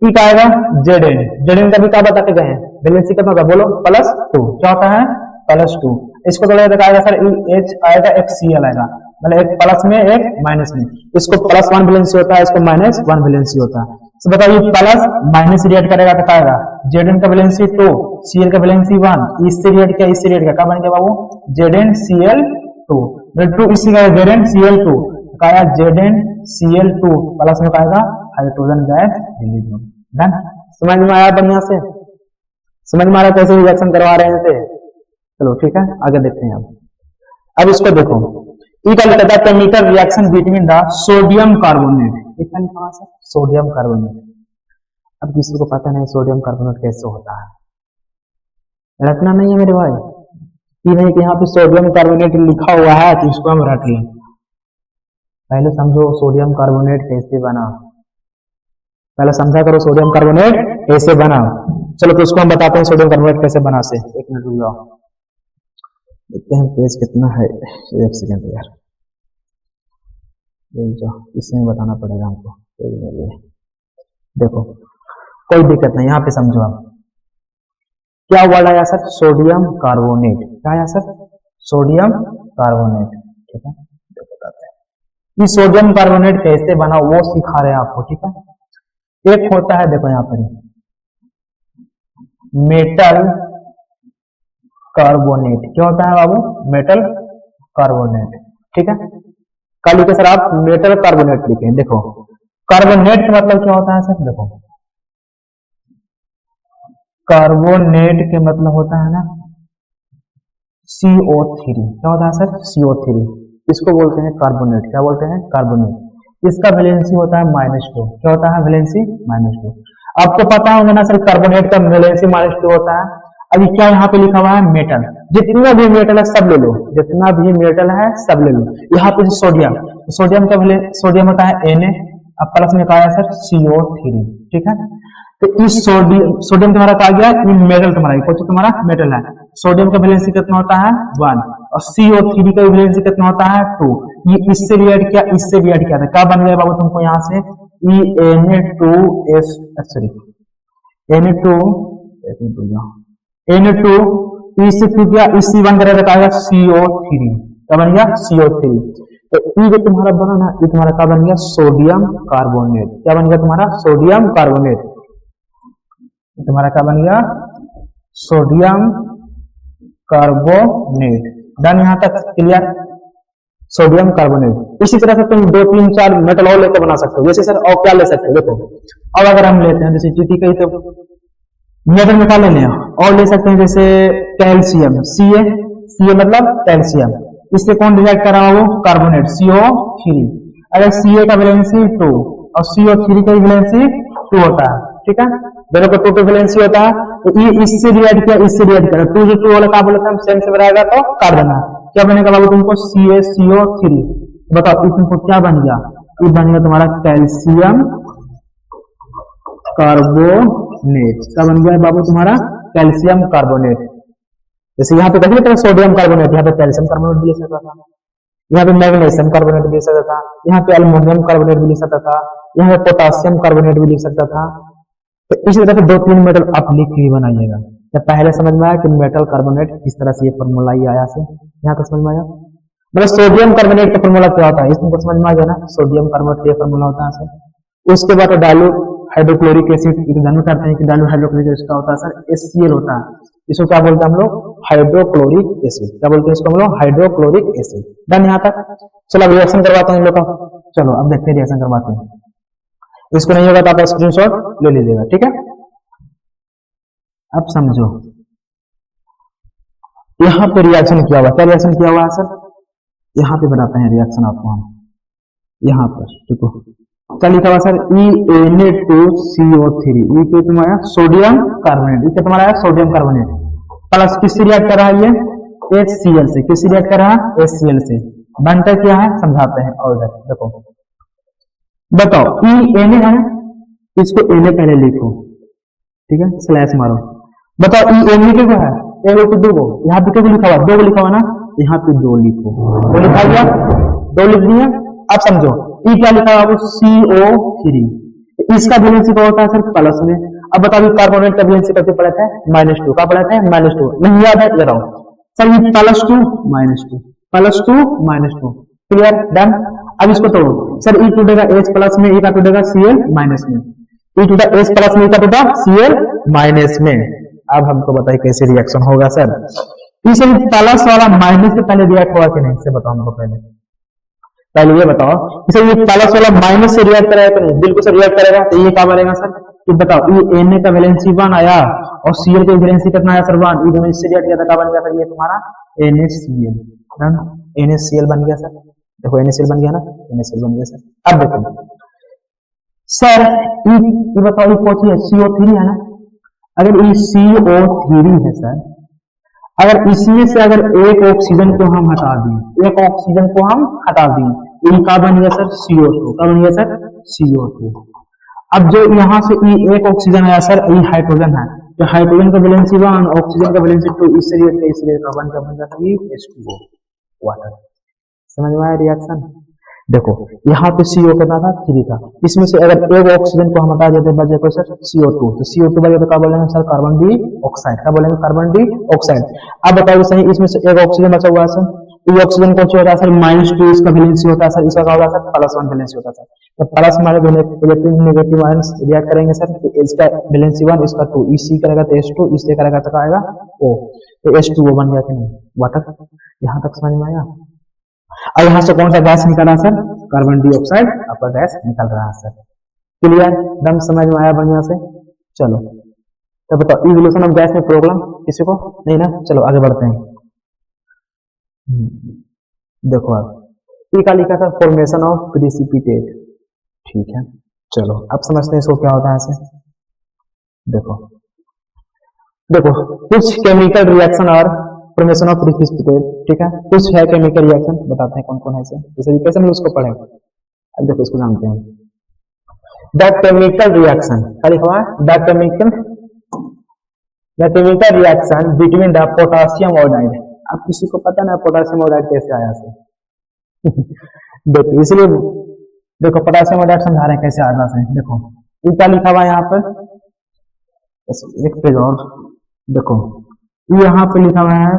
ई का आएगा Zn, Zn का भी क्या बताते गए हैं, वैलेंसी कितना होगा बोलो, +2, क्या होता है, +2। इसको तो दिखाएगा सर, H आएगा, HCl आएगा, मतलब एक प्लस में एक माइनस में, इसको +1 वैलेंसी होता है, इसको -1 वैलेंसी होता है। तो बताइए प्लस माइनस रिएक्ट करेगा तो क्या आएगा, Zn का वैलेंसी 2, Cl का वैलेंसी 1, इससे रिएक्ट किया, इससे रिएक्ट किया, क्या बन गया बाबू, ZnCl2, 2 इसी का ZnCl2, क्या ZnCl2 प्लस में क्या हाइड्रोजन गैस रिलीज होगा, डन। समझ में आया, बढ़िया से समझ में आ रहा कैसे रिएक्शन करवा रहे हैं, चलो ठीक है, आगे देखते हैं। अब इसको देखो, ई का लिखा था chemical reaction between the sodium carbonate, क्या लिखा हुआ है, सोडियम कार्बोनेट। अब किसी को पता नहीं सोडियम कार्बोनेट कैसे होता है, रटना नहीं है मेरे भाई, ये नहीं कि यहाँ पे सोडियम कार्बोनेट लिखा हुआ है तो इसको हम रट लें। पहले समझो सोडियम कार्बोनेट कैसे बना, पहले समझा करो सोडियम कार्बोनेट कैसे बना। चलो तो उसको हम बताते हैं सोडियम कार्बोनेट कैसे बना से। एक मिनट रुक जाओ, देखते हैं पेज कितना है, एक सेकंड यार, इसमें बताना पड़ेगा हमको। देखो कोई दिक्कत नहीं, यहाँ पे समझो आप क्या वर्ड आया सर, सोडियम कार्बोनेट, क्या आया सर, सोडियम कार्बोनेट, ठीक है। बताते हैं कि सोडियम कार्बोनेट कैसे बना, वो सिखा रहे हैं आपको, ठीक है। एक होता है देखो यहाँ पर मेटल कार्बोनेट, क्या होता है बाबू, मेटल कार्बोनेट, ठीक है। कल लिखे सर आप मेटल कार्बोनेट लिखे, देखो कार्बोनेट का मतलब क्या होता है सर, देखो कार्बोनेट के मतलब होता है ना CO3, क्या होता है सर, CO3, इसको बोलते हैं कार्बोनेट, क्या बोलते हैं, कार्बोनेट। इसका वैलेंसी होता है -2, क्या होता है वैलेंसी, -2। आपको पता होगा ना सर कार्बोनेट का वैलेंसी -2 होता है। अभी क्या यहाँ पे लिखा हुआ है, मेटल, जितना भी मेटल है सब ले लो, जितना भी मेटल है सब ले लो। यहाँ पे सोडियम, सोडियम का सोडियम होता है Na, अब प्लस में कहा है सर CO3, ठीक है। तो इस सोडियम तुम्हारा कहा गया, मेटल तुम्हारा कौन सा तुम्हारा मेटल है, सोडियम का वैलेंसी कितना होता है 1 और CO3 का वैलेंसी कितना होता है 2। ये इससे रिएक्ट किया, इससे रिएक्ट किया था, क्या बन गया बाबू तुमको यहाँ से Na2S, सॉरी Na2 इससे फिर क्या, इससे बन करेगा CO3, क्या बन गया CO3। तो ये जो तुम्हारा बना ना, ये तुम्हारा क्या बन गया, सोडियम कार्बोनेट, क्या बन गया तुम्हारा, सोडियम कार्बोनेट, तुम्हारा क्या बन गया, सोडियम कार्बोनेट, डन। यहां तक क्लियर, सोडियम कार्बोनेट। इसी तरह से तुम 2 3 4 मेटल और लेकर बना सकते हो, जैसे सर और क्या ले सकते हो, देखो अब अगर हम लेते हैं जैसे GT कही तो मेटल में क्या ले लें और ले सकते हैं, जैसे कैल्शियम Ca मतलब कैल्शियम, इससे कौन रिएक्ट कर रहा है वो, कार्बोनेट CO3। अगर Ca का वैलेंसी 2 और CO3 का वैलेंसी 2 होता है ठीक है, दोनों का 2 वैलेंसी होता है, तो ये इससे डिवाइड किया, इससे डिवाइड करा, 2 जो 2 वाला क्या बोलते हैं, सेम से बनाएगा तो काट देना। क्या बनेगा बाबू तुमको, CaCO3। बताओ ये तुमको क्या बन गया, ये बन गया तुम्हारा कैल्शियम कार्बोनेट। क्या बन गया बाबू तुम्हारा, कैल्शियम कार्बोनेट। जैसे यहाँ पे देख लेते हैं सोडियम कार्बोनेट, यहाँ पे कैल्शियम कार्बोनेट भी लिख सकता था, यहाँ पे मैग्नीशियम कार्बोनेट भी लिख सकता था, यहाँ पे अल्मोनियम कार्बोनेट भी लिख सकता था, यहाँ पे पोटासियम कार्बोनेट भी लिख सकता था। तो इस तरह से 2-3 मेटल आप लिख के बनाइएगा। तो पहले समझ में आया कि मेटल कार्बोनेट किस तरह से ये फॉर्मूला ही आया से, यहाँ तक समझ में आया। मतलब सोडियम कार्बोनेट का फॉर्मूला क्या होता है, इस तुमको समझ में आ गया ना, सोडियम कार्बोनेट ये फॉर्मूला होता है सर। उसके बाद डाइल्यूट हाइड्रोक्लोरिक एसिड, जानना चाहते हैं कि डाइल्यूट हाइड्रोक्लोरिक एसिड का होता है सर, HCl होता है। इसको क्या बोलते हैं हम लोग, हाइड्रोक्लोरिक एसिड। क्या बोलते हैं इसको हम लोग, हाइड्रोक्लोरिक एसिड। डन यहाँ तक। चलो अब रिएक्शन करवाते हैं इन लोग का, चलो अब देखते हैं रिएक्शन करवाते हैं। इसको नहीं होगा तो आप स्क्रीनशॉट ले लीजिएगा, ठीक है। अब समझो यहाँ पे रिएक्शन किया हुआ, क्या रिएक्शन किया हुआ है सर, यहाँ पे बनाते हैं रिएक्शन आपको हम, यहाँ पर देखो क्या लिखा हुआ सर, Na2CO3, ये क्या तुम्हारा सोडियम कार्बोनेट, ये क्या तुम्हारा सोडियम कार्बोनेट प्लस किससे रिएक्ट कर रहा है, ये HCl से। किससे रिएक्ट कर रहा है, HCl से। बनता क्या है समझाते हैं, और देखो बताओ, Na है, इसको Na पहले लिखो, ठीक है, स्लैश मारो। बताओ Na क्या है, एगो को 2 यहाँ पे क्या लिखा हुआ, 2 लिखा हुआ ना, यहाँ पे 2 लिखो, 2 लिखा गया, 2 लिख दिया। अब समझो ये क्या लिखा है, CO3, इसका वैलेंसी क्या होता है सर, प्लस में। अब बताओ कार्बोनेट का वैलेंसी कैसे पढ़ा था, -2 का पढ़ा था, -2 नहीं याद है, इधर आओ सर, ये +2 -2 +2 -2, क्लियर, डन। अब इसको तोड़ो सर, ई टूटेगा H प्लस में, ई का टूटेगा Cl माइनस में, ई टूटा H प्लस में, ई का टूटा Cl माइनस में। अब हमको बताइए कैसे रिएक्शन होगा सर, इस प्लस वाला माइनस से पहले रिएक्ट हुआ कि नहीं, इससे बताओ हमको पहले ये बताओ, इसे ये प्लस वाला माइनस से रिएक्ट करेगा कि नहीं, बिल्कुल से रिएक्ट करेगा। तो ये क्या बनेगा सर, ये बताओ, ये Na का वैलेंसी 1 आया और Cl का वैलेंसी कितना आया सर, 1, ये दोनों इससे रिएक्ट किया था, क्या बन गया सर, ये तुम्हारा NaCl, डन, NaCl बन गया सर। देखो NaCl बन गया ना, NaCl बन गया सर। अब देखो सर, ये बताओ ये कौन सी है, CO3 है ना। अगर ये CO3 है सर, अगर इसमें से अगर एक ऑक्सीजन को हम हटा दें, एक ऑक्सीजन को हम हटा दें, ये क्या बन गया सर, CO2। क्या बन गया सर, CO2। अब जो यहाँ से ये एक ऑक्सीजन आया सर, ये हाइड्रोजन है, तो हाइड्रोजन का वैलेंसी 1, ऑक्सीजन का वैलेंसी 2, इससे कार्बन का बन जाता है H2O, वाटर। समझ में आया रिएक्शन। देखो यहाँ पे CO कितना था, 3 था, इसमें से अगर एक ऑक्सीजन को हम हटा देते हैं, बच जाएगा सर CO2, तो CO2 बचे तो क्या बोलेंगे सर, कार्बन डाइऑक्साइड। क्या बोलेंगे, कार्बन डाइऑक्साइड। अब बताओ सही, इसमें से एक ऑक्सीजन बचा हुआ है सर, ये ऑक्सीजन कौन सा होता है सर, -2 इसका वैलेंसी होता है सर, इसका क्या होता है सर, +1 वैलेंसी होता है सर। तो प्लस मारे दोनों इलेक्ट्रॉन नेगेटिव आयंस रिएक्ट करेंगे सर, तो इसका वैलेंसी 1, इसका 2, इसी करेगा तो H2, इससे करेगा तो आएगा O, तो H2O बन गया कि नहीं, वाटर। यहाँ तक समझ में आया। और यहाँ से कौन सा गैस निकल रहा सर, कार्बन डाइऑक्साइड आपका गैस निकल रहा है सर, क्लियर, दम समझ में आया बढ़िया से। चलो तो बताओ इवोल्यूशन ऑफ गैस में प्रॉब्लम किसी को नहीं ना, चलो आगे बढ़ते हैं। देखो आप का लिखा था फॉर्मेशन ऑफ प्रिसिपिटेट, ठीक है। चलो अब समझते हैं इसको क्या होता है ऐसे। देखो देखो कुछ केमिकल रिएक्शन और फॉर्मेशन ऑफ प्रिसिपिटेट, ठीक है, कुछ है केमिकल रिएक्शन, बताते हैं कौन कौन है ऐसे, इस तरीके से हम उसको पढ़ेंगे। अब देखो इसको जानते हैं, द केमिकल रिएक्शन, क्या लिखा हुआ है, the chemical reaction between the potassium iodide. अब किसी को पता ना पोटासियम आयोडाइड कैसे आया से देखो, इसलिए देखो पोटासियम आयोडाइड समझा रहे हैं कैसे आया से। देखो ये क्या लिखा हुआ है यहाँ पर, एक पेज और देखो, यहाँ पे लिखा हुआ है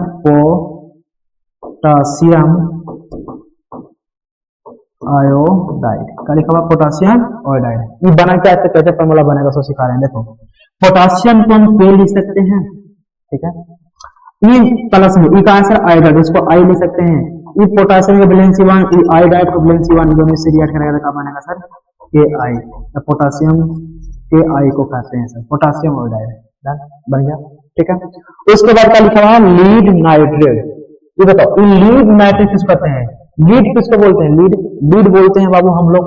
पोटासियम आयोडाइड, क्या लिखा हुआ पोटासियम आयोडाइड। ये बना क्या ऐसे कैसे फॉर्मूला बनेगा सो सिखा रहे हैं। देखो पोटासियम को हम K लिख सकते हैं, ठीक है, ये प्लस में, ये का आंसर आयोडाइड, इसको I लिख सकते हैं। ये पोटासियम का वैलेंसी 1, ये आयोडाइड का वैलेंसी 1, दोनों से रिएक्ट करेगा तो क्या बनेगा सर, Ki। तो पोटासियम Ki को कहते हैं सर पोटासियम आयोडाइड, बन गया, ठीक है। उसके बाद क्या लिखा हुआ है, लीड नाइट्रेट। ये बताओ लीड नाइट्रेट किसको कहते हैं, लीड किसको बोलते हैं, लीड बोलते हैं बाबू हम लोग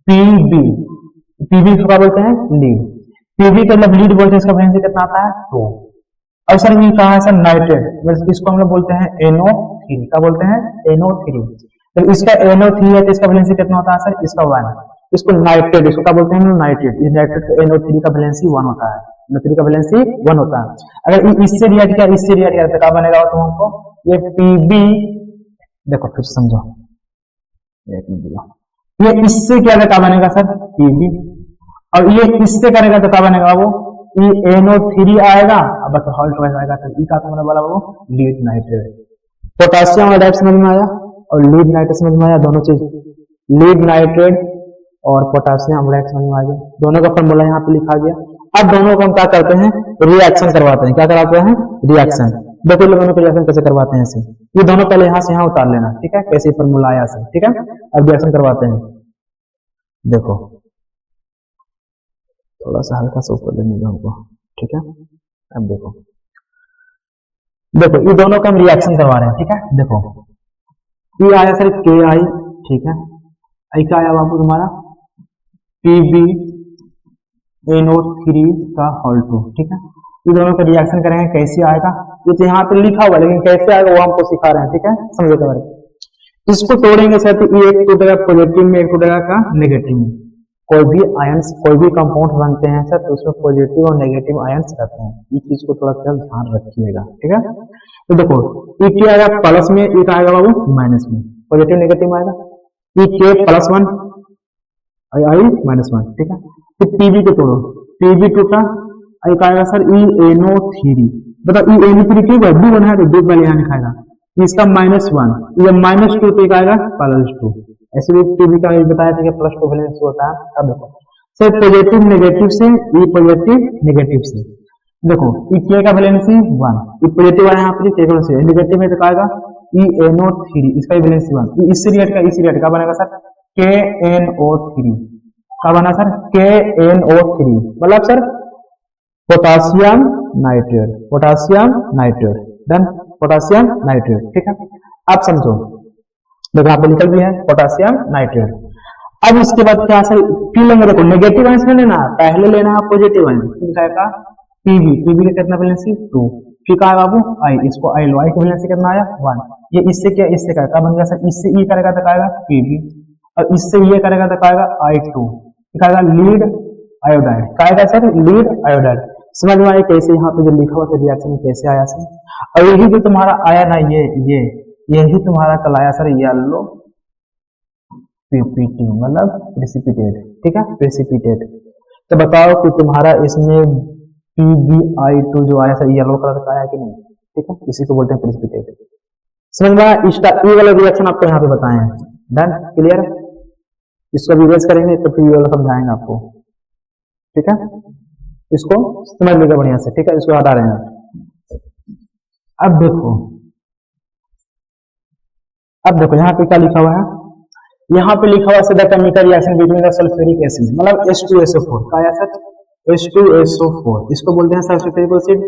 पीबी, पीबी क्या बोलते हैं, लीड। पीवी का मतलब लीड वोल्टेज का वैलेंसी कितना आता है 2। अब सर ये कहा है सर नाइट्रेट, इसको हम लोग बोलते हैं NO3, क्या बोलते हैं NO3। तो इसका NO3 है तो इसका वैलेंसी कितना होता है सर, इसका 1। इसको नाइट्रेट, इसको क्या बोलते हैं नाइट्रेट, इस नाइट्रेट का NO3 का वैलेंसी 1 होता है, NO3 का वैलेंसी 1 होता है। अगर इससे रिएक्ट किया, इससे रिएक्ट किया तो क्या बनेगा तो हमको ये पीबी, देखो फिर समझो, एक मिनट, ये इससे क्या बनेगा सर पीबी, और ये इससे करेगा तो क्या बनेगा वो NO3 आएगा, अब बस हॉल्ट वाइज आएगा तो का तो वाला वो लीड नाइट्रेट। पोटेशियम आयोडाइड समझ में आया और लीड नाइट्रेट समझ में आया, दोनों चीज लीड नाइट्रेट और पोटेशियम आयोडाइड समझ में आ गया, दोनों का फॉर्मूला यहाँ पे लिखा गया। अब दोनों को हम क्या करते हैं रिएक्शन करवाते हैं, क्या करवाते हैं रिएक्शन। देखो दोनों को रिएक्शन कैसे करवाते हैं ऐसे, ये दोनों पहले यहाँ से यहाँ उतार लेना, ठीक है, कैसे फॉर्मूला आया से, ठीक है। अब रिएक्शन करवाते हैं, देखो थोड़ा सा हल्का सा ऊपर लेने का हमको, ठीक है। अब देखो देखो ये दोनों का हम रिएक्शन करवा रहे हैं, ठीक है। देखो ये आया सर KI, ठीक है, आई क्या आया बाबू तुम्हारा PbNO3 का होल 2, ठीक है। ये दोनों का रिएक्शन करेंगे, कैसे आएगा ये तो यहाँ पे लिखा हुआ, लेकिन कैसे आएगा वो हमको सिखा रहे हैं, ठीक है, समझे बारे। इसको तोड़ेंगे सर तो ये एक टूटेगा पॉजिटिव में, एक टूटेगा का नेगेटिव में। कोई भी आयंस, कोई भी कंपाउंड बनते हैं सर तो उसमें पॉजिटिव और नेगेटिव आयंस रहते हैं, इस चीज को थोड़ा सा ध्यान रखिएगा, ठीक है। तो देखो ये क्या आएगा प्लस में, ये आएगा बाबू माइनस में, पॉजिटिव नेगेटिव आएगा, ये K +1 I -1, ठीक है। फिर Pb को तोड़ो, Pb टूटा, आई का आएगा सर NO3, बताओ NO3 क्यों डू बना है तो डू पहले यहाँ लिखाएगा, इसका -1, ये -2 तो आएगा +2, ऐसे भी Pb का बताया था कि +2 वैलेंस होता है। अब देखो सर पॉजिटिव नेगेटिव से, ये पॉजिटिव नेगेटिव से, देखो ये K का वैलेंसी 1, ये पॉजिटिव आया यहाँ पर, K का से नेगेटिव में तो आएगा NO3, इसका वैलेंसी 1, इससे रिएक्ट का बनेगा सर KNO3, क्या बना सर KNO3, मतलब sir potassium nitrate, potassium nitrate, then potassium nitrate, ठीक है। अब समझो देखो यहाँ पे लिखल भी है पोटासियम नाइट्रेट। अब इसके बाद क्या सर पी लेंगे, देखो नेगेटिव आयंस में लेना, पहले लेना है पॉजिटिव आयंस, का Pb, Pb का कितना वैलेंसी 2, फिर का है बाबू I, इसको I लो, I का वैलेंसी कितना आया 1, ये इससे क्या इससे क्या बन गया सर, इससे ये करेगा तो आएगा Pb, और इससे ये करेगा तो आएगा I2, आएगा लीड आयोडाइड, क्या आएगा सर लीड आयोडाइड। समझ में आया कैसे यहाँ पे जो लिखा हुआ था रिएक्शन कैसे आया सर। और यही जो तुम्हारा आया ना यही तुम्हारा कल आया सर येलो PPT, मतलब प्रेसिपिटेट, ठीक है, प्रेसिपिटेट। तो बताओ कि तुम्हारा इसमें PbI2 जो आया सर येलो कलर का आया कि नहीं, ठीक है, इसी को बोलते हैं प्रेसिपिटेट। समझ में आया, ये वाला रिएक्शन आपको यहाँ पे बताए हैं, डन क्लियर। इसको भी रेस करेंगे तो फिर ये वाला समझाएंगे आपको, ठीक है, इसको समझ लीजिए बढ़िया से, ठीक है, इसको हटा रहे हैं। अब देखो यहाँ पे क्या लिखा हुआ है, यहाँ पे लिखा हुआ है the chemical reaction between the sulphuric acid, मतलब H2SO4 का आया सर H2SO4, इसको बोलते हैं सर सल्फ्यूरिक एसिड।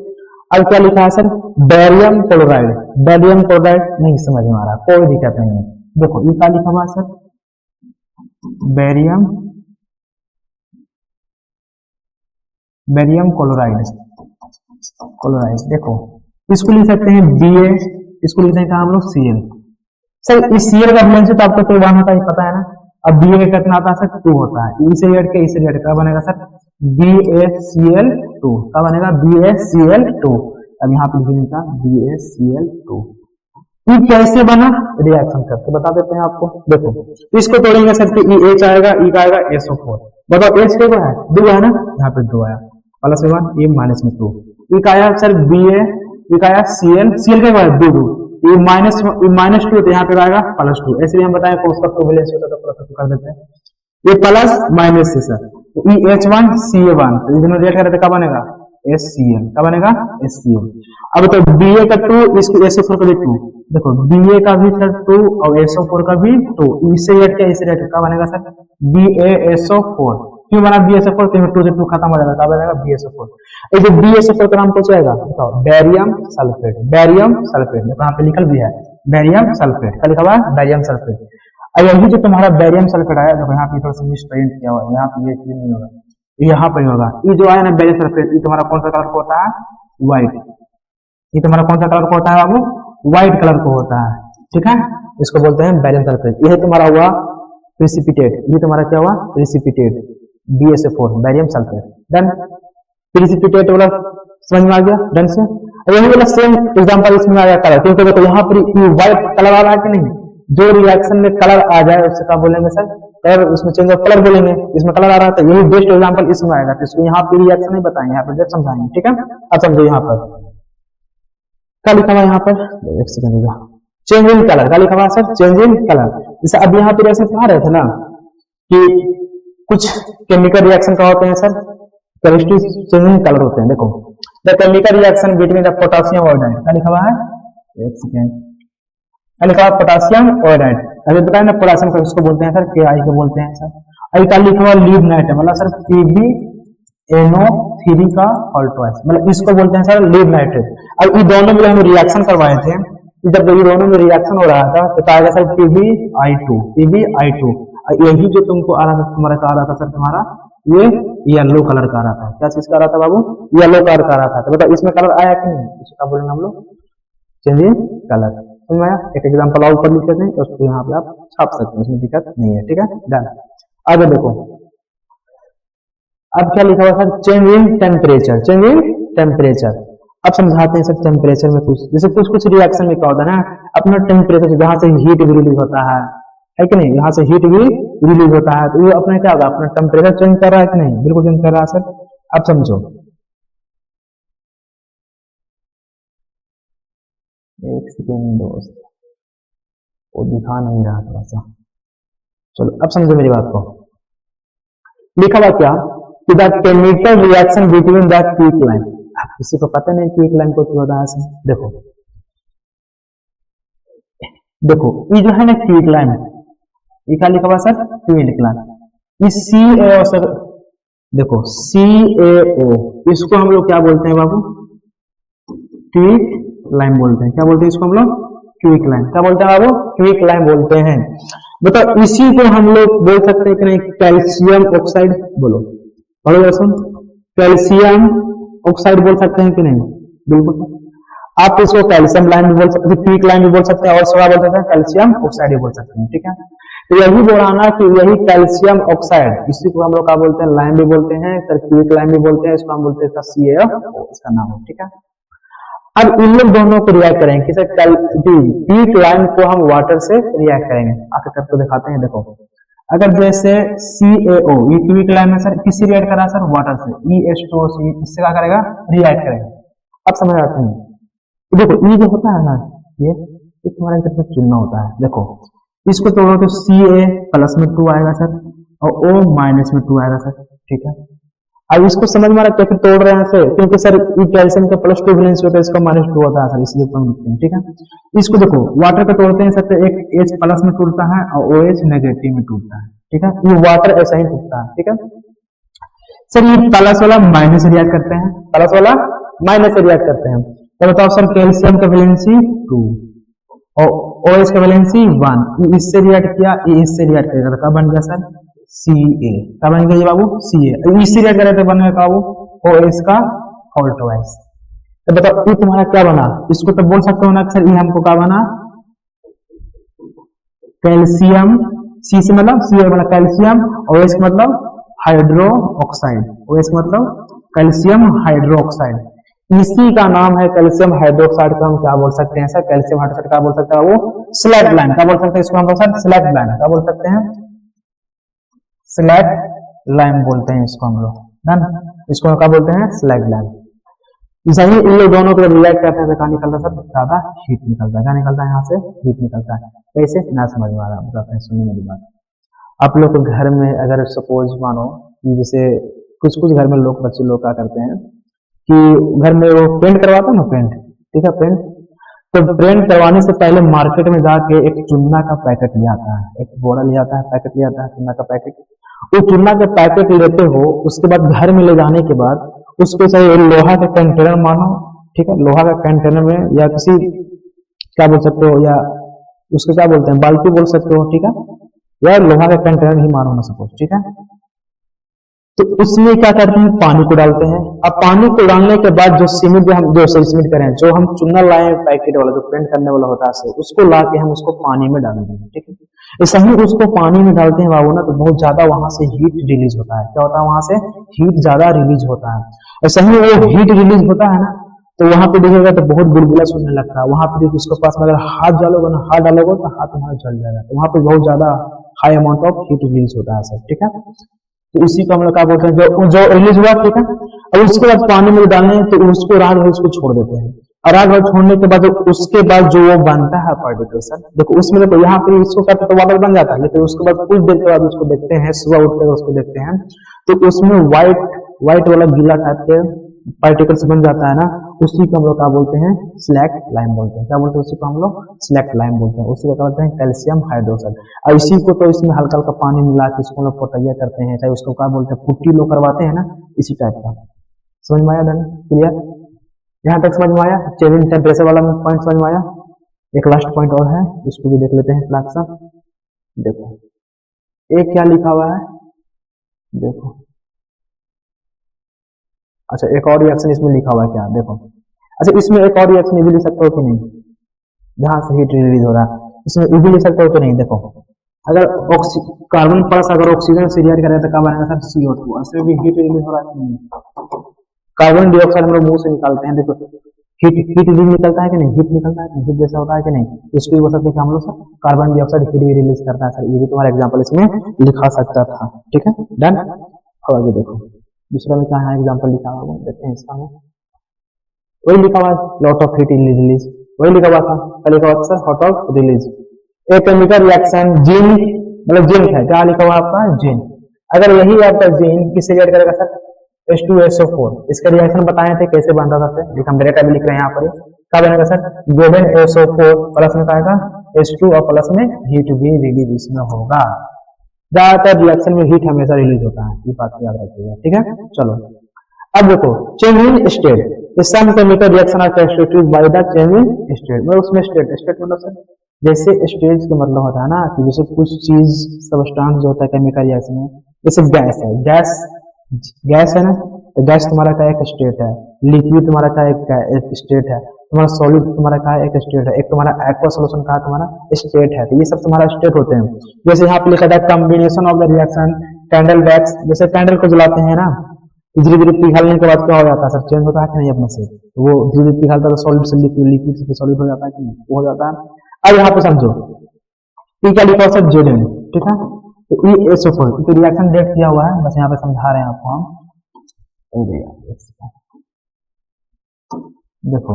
अब क्या लिखा है sir barium chloride, barium chloride नहीं समझ में आ रहा, कोई दिक्कत नहीं है। देखो ये क्या लिखा हुआ है सर बेरियम क्लोराइड, देखो इसको लिख सकते हैं Ba, इसको लिख सकते हैं हम लोग Cl। सर इस Cl का वैलेंसी तो आपको 1 होता है पता है ना, अब Ba का कितना आता है सर 2 होता है, इसे ऐड क्या बनेगा सर BaCl2, क्या बनेगा BaCl2। अब यहाँ पे लिखा BaCl2, ये कैसे बना रिएक्शन करके बता देते हैं आपको। देखो इसको तोड़ेंगे सर तो H आएगा, E का आएगा SO4, बताओ H क्या है 2 है ना, यहाँ पे 2 आया +1, ये -2, E का आया सर Ba, E का आया Cl क्या है 2, ये -2 तो यहाँ पे आएगा +2, ऐसे हम बताएं उसका प्रोबेबिलिटी होता है तो +2 कर देते हैं, ये प्लस माइनस से सर तो H1 Ca1, तो इन दोनों रिएक्ट करें तो क्या बनेगा HCl, क्या बनेगा HCl। अब तो Ba का 2, इसको SO4 का भी 2, देखो Ba का भी सर 2 और SO4 का भी 2, इससे रिएक्ट क्या बनेगा सर BaSO4, क्यों बना BaSO4, तो 2 से 2 खत्म हो जाएगा, क्या बनेगा BaSO4। ये जो BaSO4 का नाम कुछ आएगा बताओ बेरियम सल्फेट, बेरियम सल्फेट, देखो यहाँ पे लिखल भी है बेरियम सल्फेट, क्या लिखा हुआ है बेरियम सल्फेट। अब यही जो तुम्हारा बेरियम सल्फेट आया, देखो यहाँ पे थोड़ा सा मिसप्रिंट किया हुआ है, यहाँ पे ये चीज नहीं होगा, यहाँ पर ही होगा। ये जो आया ना बैलेंस सरफेस, ये तुम्हारा कौन सा कलर को होता है? व्हाइट। ये तुम्हारा कौन सा कलर को होता है बाबू? व्हाइट कलर को होता है, ठीक है। इसको बोलते हैं बैलेंस सरफेस। यह तुम्हारा हुआ प्रिसिपिटेट, ये तुम्हारा क्या हुआ? Precipitate, BaSO4 barium sulphate. Done. Precipitate वाला समझ में आ गया? डन से। यही वाला सेम एग्जांपल इसमें आ गया कलर, क्योंकि देखो यहाँ पर व्हाइट कलर आ रहा है कि नहीं, जो रिएक्शन में कलर आ जाए उससे क्या बोलेंगे सर? कलर, उसमें चेंज ऑफ कलर बोलेंगे। इसमें कलर आ रहा था, यही बेस्ट एग्जांपल इसमें आएगा। तो इसको यहाँ पे रिएक्शन नहीं बताएंगे, यहाँ पर जस्ट समझाएंगे, ठीक है। अब समझो यहाँ पर क्या लिखा हुआ है, यहाँ पर एक सेकंड, चेंज इन कलर क्या लिखा हुआ है सर? Change in colour. जैसे अब यहाँ पे रिएक्शन कहा रहे थे ना कि कुछ केमिकल रिएक्शन का होते हैं sir, chemistry change in colour होते हैं। देखो the chemical reaction between the potassium iodide, क्या लिखा हुआ है? एक सेकेंड, क्या लिखा हुआ? Potassium iodide. अभी बताया ना पोटासियम का इसको बोलते हैं सर KI को बोलते हैं सर। आई का लिखा हुआ लिग्नाइट, मतलब सर PbNO3 का ऑल्टोएस, मतलब इसको बोलते हैं सर लिग्नाइट। अब ये दोनों में हम रिएक्शन करवाए थे, जब ये दोनों में रिएक्शन हो रहा था तो क्या आएगा सर? PbI2। यही जो तुमको आ रहा था, तुम्हारा क्या आ रहा था सर? तुम्हारा ये येलो कलर का आ रहा था। क्या चीज का आ रहा था बाबू? येलो कलर का आ रहा था। तो बताओ इसमें कलर आया कि नहीं? इसका बोलेंगे हम लोग चेंज इन कलर। समझ में आया? एक एग्जांपल और ऊपर लिख देते हैं, उसको यहाँ पे आप छाप सकते हैं, उसमें दिक्कत नहीं है, ठीक है। डन। आगे देखो अब क्या लिखा हुआ sir? Change in temperature. Change in temperature अब समझाते हैं सर। टेम्परेचर में कुछ जैसे कुछ रिएक्शन में क्या होता है ना, अपना टेम्परेचर जहां से हीट भी रिलीज होता है कि नहीं, यहाँ से हीट भी रिलीज होता है, तो ये अपना क्या होगा? अपना टेम्परेचर चेंज कर रहा है कि नहीं? बिल्कुल चेंज कर रहा है सर। अब समझो, एक सेकेंड दोस्त, वो दिखा नहीं रहा थोड़ा सा, चलो अब समझो मेरी बात को। लिखा हुआ क्या कि the chemical reaction between the quick line, किसी को पता नहीं क्विक लाइन को क्यों होता है? देखो देखो ये जो है ना क्विक लाइन, ये क्या लिखा हुआ सर? Quick line. इस CaO सर, देखो CaO इसको हम लोग क्या बोलते हैं बाबू? क्विक लाइन बोलते हैं। क्या बोलते हैं इसको हम लोग? Quick line. क्या बोलते हैं बाबू? क्विक लाइन बोलते हैं। बताओ इसी को हम लोग बोल सकते हैं कि नहीं? कैल्शियम ऑक्साइड बोलो, पढ़ो सुन, कैल्शियम ऑक्साइड बोल सकते हैं कि नहीं? बिल्कुल। आप इसको कैल्शियम लाइन भी बोल सकते हैं, क्विक लाइन भी बोल सकते हैं, और सोडा बोल सकते हैं, कैल्शियम ऑक्साइड भी बोल सकते हैं, ठीक है। तो यही बोलाना कि यही कैल्शियम ऑक्साइड, इसी को हम लोग क्या बोलते हैं? लाइन भी बोलते हैं सर, क्विक लाइन भी बोलते हैं, इसको हम बोलते हैं CaO, इसका नाम है, ठीक है। अब इन लोग दोनों को रिएक्ट करेंगे किसे? क्विक लाइन को हम वाटर से रिएक्ट करेंगे। आके करके दिखाते हैं। देखो अगर जैसे CaO ये क्विक लाइन में सर किसी रिएक्ट करा सर? वाटर से, H2O, इससे क्या करेगा? रिएक्ट करेगा। अब समझ आते हैं। देखो ये जो होता है ना, ये तुम्हारे तरफ चुनना होता है। देखो इसको तोड़ो तो Ca प्लस में 2 आएगा सर, और O माइनस में 2 आएगा सर, ठीक है। अब इसको समझ में आ रहा है कैसे तोड़ रहे हैं सर? क्योंकि सर ये कैल्शियम का +2 वैलेंसी होता है, इसका -2 होता है सर, इसलिए हम लिखते हैं, ठीक है। इसको देखो वाटर का तोड़ते हैं सर, तो एक H प्लस में टूटता है और OH नेगेटिव में टूटता है, ठीक है। ये वाटर ऐसा ही टूटता है, ठीक है सर। ये प्लस वाला माइनस से रिएक्ट करते हैं, प्लस वाला माइनस से रिएक्ट करते हैं। तो बताओ सर कैल्शियम का वैलेंसी 2 और OH का वैलेंसी 1, इससे रिएक्ट किया, ये इससे रिएक्ट करेगा, क्या बन गया सर? Ca। क्या बन गया ये बाबू? Ca। इससे रिएक्ट करे तो बनेगा बाबू OH का ऑल्टोएस। तो बताओ ये तुम्हारा क्या बना? इसको तो बोल सकते हो ना सर, ये हमको क्या बना? कैल्शियम, C से मतलब Ca मतलब कैल्शियम, OH मतलब हाइड्रो ऑक्साइड, OH मतलब कैल्शियम हाइड्रो ऑक्साइड। इसी का नाम है कैल्शियम हाइड्रोक्साइड का हम क्या बोल सकते हैं सर? कैल्शियम हाइड्रोक्साइड क्या बोल सकते हैं? वो स्लैग लाइन क्या बोल सकते हैं? इसको हम सर स्लैग लाइन क्या बोल सकते हैं? स्लैग लाइन बोलते हैं इसको हम लोग, डन। इसको क्या बोलते हैं? Slag line. जैसे इन लोग दोनों को रिएक्ट करते हैं तो क्या निकलता है सर? ज्यादा हीट निकलता है। क्या निकलता है? यहाँ से हीट निकलता है। कैसे? ना समझ में आ रहा, बताते हैं, सुनिए मेरी बात। आप लोग के घर में अगर सपोज मानो कि जैसे कुछ कुछ घर में लोग बच्चे लोग क्या करते हैं कि घर में वो पेंट करवाते हैं ना, पेंट, ठीक है, पेंट। तो पेंट करवाने से पहले मार्केट में जाके एक चुन्ना का पैकेट ले आता है, एक बोरा ले आता है, पैकेट ले आता है चुन्ना का पैकेट। वो चुन्ना का पैकेट लेते हो, उसके बाद घर में ले जाने के बाद उसको चाहे लोहा का कंटेनर मानो, ठीक है, लोहा का कंटेनर में या किसी क्या बोल सकते हो, या उसको क्या बोलते हैं, बाल्टी बोल सकते हो, ठीक है, या लोहा का कंटेनर ही मानो ना सपोज, ठीक है। तो उसमें क्या करते हैं, पानी को डालते हैं। अब पानी को डालने के बाद जो सीमेंट हम जो सीमेंट करें, जो हम चुना लाए पैकेट वाला जो पेंट करने वाला होता है उसको ला के हम उसको पानी में डाल देंगे, ठीक है। ऐसा ही उसको पानी में डालते हैं बाबू ना, तो बहुत ज्यादा वहां से हीट रिलीज होता है। क्या होता है, वहां से हीट ज्यादा रिलीज होता है। ऐसा ही वो हीट रिलीज होता है ना, तो वहां पे देखिएगा तो बहुत बुलबुला सुनने लगता है। वहां पे देखिए उसके पास में अगर हाथ डालोगे ना, हाथ डालोगे तो हाथ तुम्हारा जल जाएगा। तो वहां पे बहुत ज्यादा high amount of heat release होता है सर, ठीक है। तो इसी को हम लोग क्या बोलते हैं, जो जो रिलीज हुआ, ठीक है। अब उसके बाद पानी में डालने हैं, तो उसको रात भर उसको छोड़ देते हैं। और रात भर छोड़ने के बाद उसके बाद जो वो बनता है पार्टिकल सर, देखो उसमें देखो यहाँ पे इसको करते तो वाटर बन जाता है, लेकिन उसके बाद कुछ देर के बाद उसको देखते हैं, सुबह उठ कर उसको देखते हैं तो उसमें व्हाइट वाला गीला टाइप के पार्टिकल्स बन जाता है ना, उसी को हम लोग क्या बोलते हैं, स्लैक लाइम बोलते हैं। क्या बोलते हैं उसी को हम लोग, स्लैक लाइम बोलते हैं। उसी को क्या बोलते हैं, कैल्शियम हाइड्रोक्साइड। और इसी को तो इसमें हल्का हल्का पानी मिला के इसको लोग पोतैया करते हैं, चाहे उसको क्या बोलते हैं, पुट्टी लोग करवाते हैं ना, इसी टाइप का। समझ में आया धन, क्लियर, यहाँ तक समझ में आया। चेंजिंग टेम्परेचर वाला पॉइंट समझ में आया। एक लास्ट पॉइंट और है, इसको भी देख लेते हैं क्लास का। देखो एक क्या लिखा हुआ है, देखो अच्छा एक और रिएक्शन इसमें लिखा हुआ है क्या, देखो अच्छा इसमें एक और रिएक्शन ये भी लिख सकते हो कि नहीं, जहां से हीट रिलीज हो रहा है इसमें ये भी लिख सकते हो कि नहीं। देखो अगर कार्बन प्लस अगर ऑक्सीजन से रिएक्ट करेगा तो क्या बनेगा सर, CO2। इसमें भी हीट रिलीज हो रहा है कि नहीं। कार्बन डाइऑक्साइड हम लोग मुंह से निकालते हैं, देखो हीट रिलीज निकलता है कि नहीं, हीट निकलता है, हीट जैसा होता है कि नहीं। उसको भी बोल सकते हैं कि हम लोग sir carbon dioxide heat release करता है सर। ये भी तुम्हारा एग्जाम्पल इसमें लिखा सकता था, ठीक है डन। अब आगे देखो दूसरा में क्या है एग्जाम्पल लिखा हुआ, देखते हैं इसका में वही लिखा हुआ है, लॉट ऑफ हीट रिलीज, वही लिखा हुआ था, क्या लिखा हुआ सर, हॉट ऑफ रिलीज। एक केमिकल रिएक्शन जिन, मतलब जिंक है, क्या लिखा हुआ आपका, जिन। अगर यही आपका जिन किससे रिएक्ट करेगा सर, H2SO4। इसका रिएक्शन बताए थे कैसे बनता था, हम डायरेक्ट अभी लिख रहे हैं यहाँ पर, क्या बनेगा सर, Zn-SO4 प्लस में आएगा H2 और प्लस में हीट भी रिलीज इसमें होगा। ज्यादातर रिएक्शन में हीट हमेशा रिलीज होता है, ये बात याद रखिएगा, ठीक है। चलो अब देखो change in state, some chemical reaction are characterised by the change in state. मतलब उसमें स्टेट मतलब सर जैसे स्टेट का मतलब होता है ना कि जैसे कुछ चीज सबस्टांस जो होता है केमिकल रिएक्शन में, जैसे गैस है, गैस है ना, तो गैस तुम्हारा क्या एक स्टेट है, लिक्विड तुम्हारा क्या एक स्टेट है, तुम्हारा सॉलिड तुम्हारा क्या एक स्टेट है, एक तुम्हारा एक्वा सॉल्यूशन का तुम्हारा स्टेट है। तो ये सब तुम्हारा स्टेट होते हैं। जैसे यहाँ पे लिखा था combination of the reaction candle wax, जैसे कैंडल को जलाते हैं ना, धीरे धीरे पिघलने के बाद क्या हो जाता है सर, चेंज होता है कि नहीं अपने से, वो धीरे धीरे पिघलता है सॉलिड से लिक्विड, लिक्विड से सॉलिड हो जाता है कि नहीं, वो हो जाता है। अब यहाँ पे समझो ई क्या लिखा सर, Zn, ठीक है। तो ESO4 तो रिएक्शन डेट किया हुआ है, बस यहाँ पे समझा रहे हैं आपको हम। देखो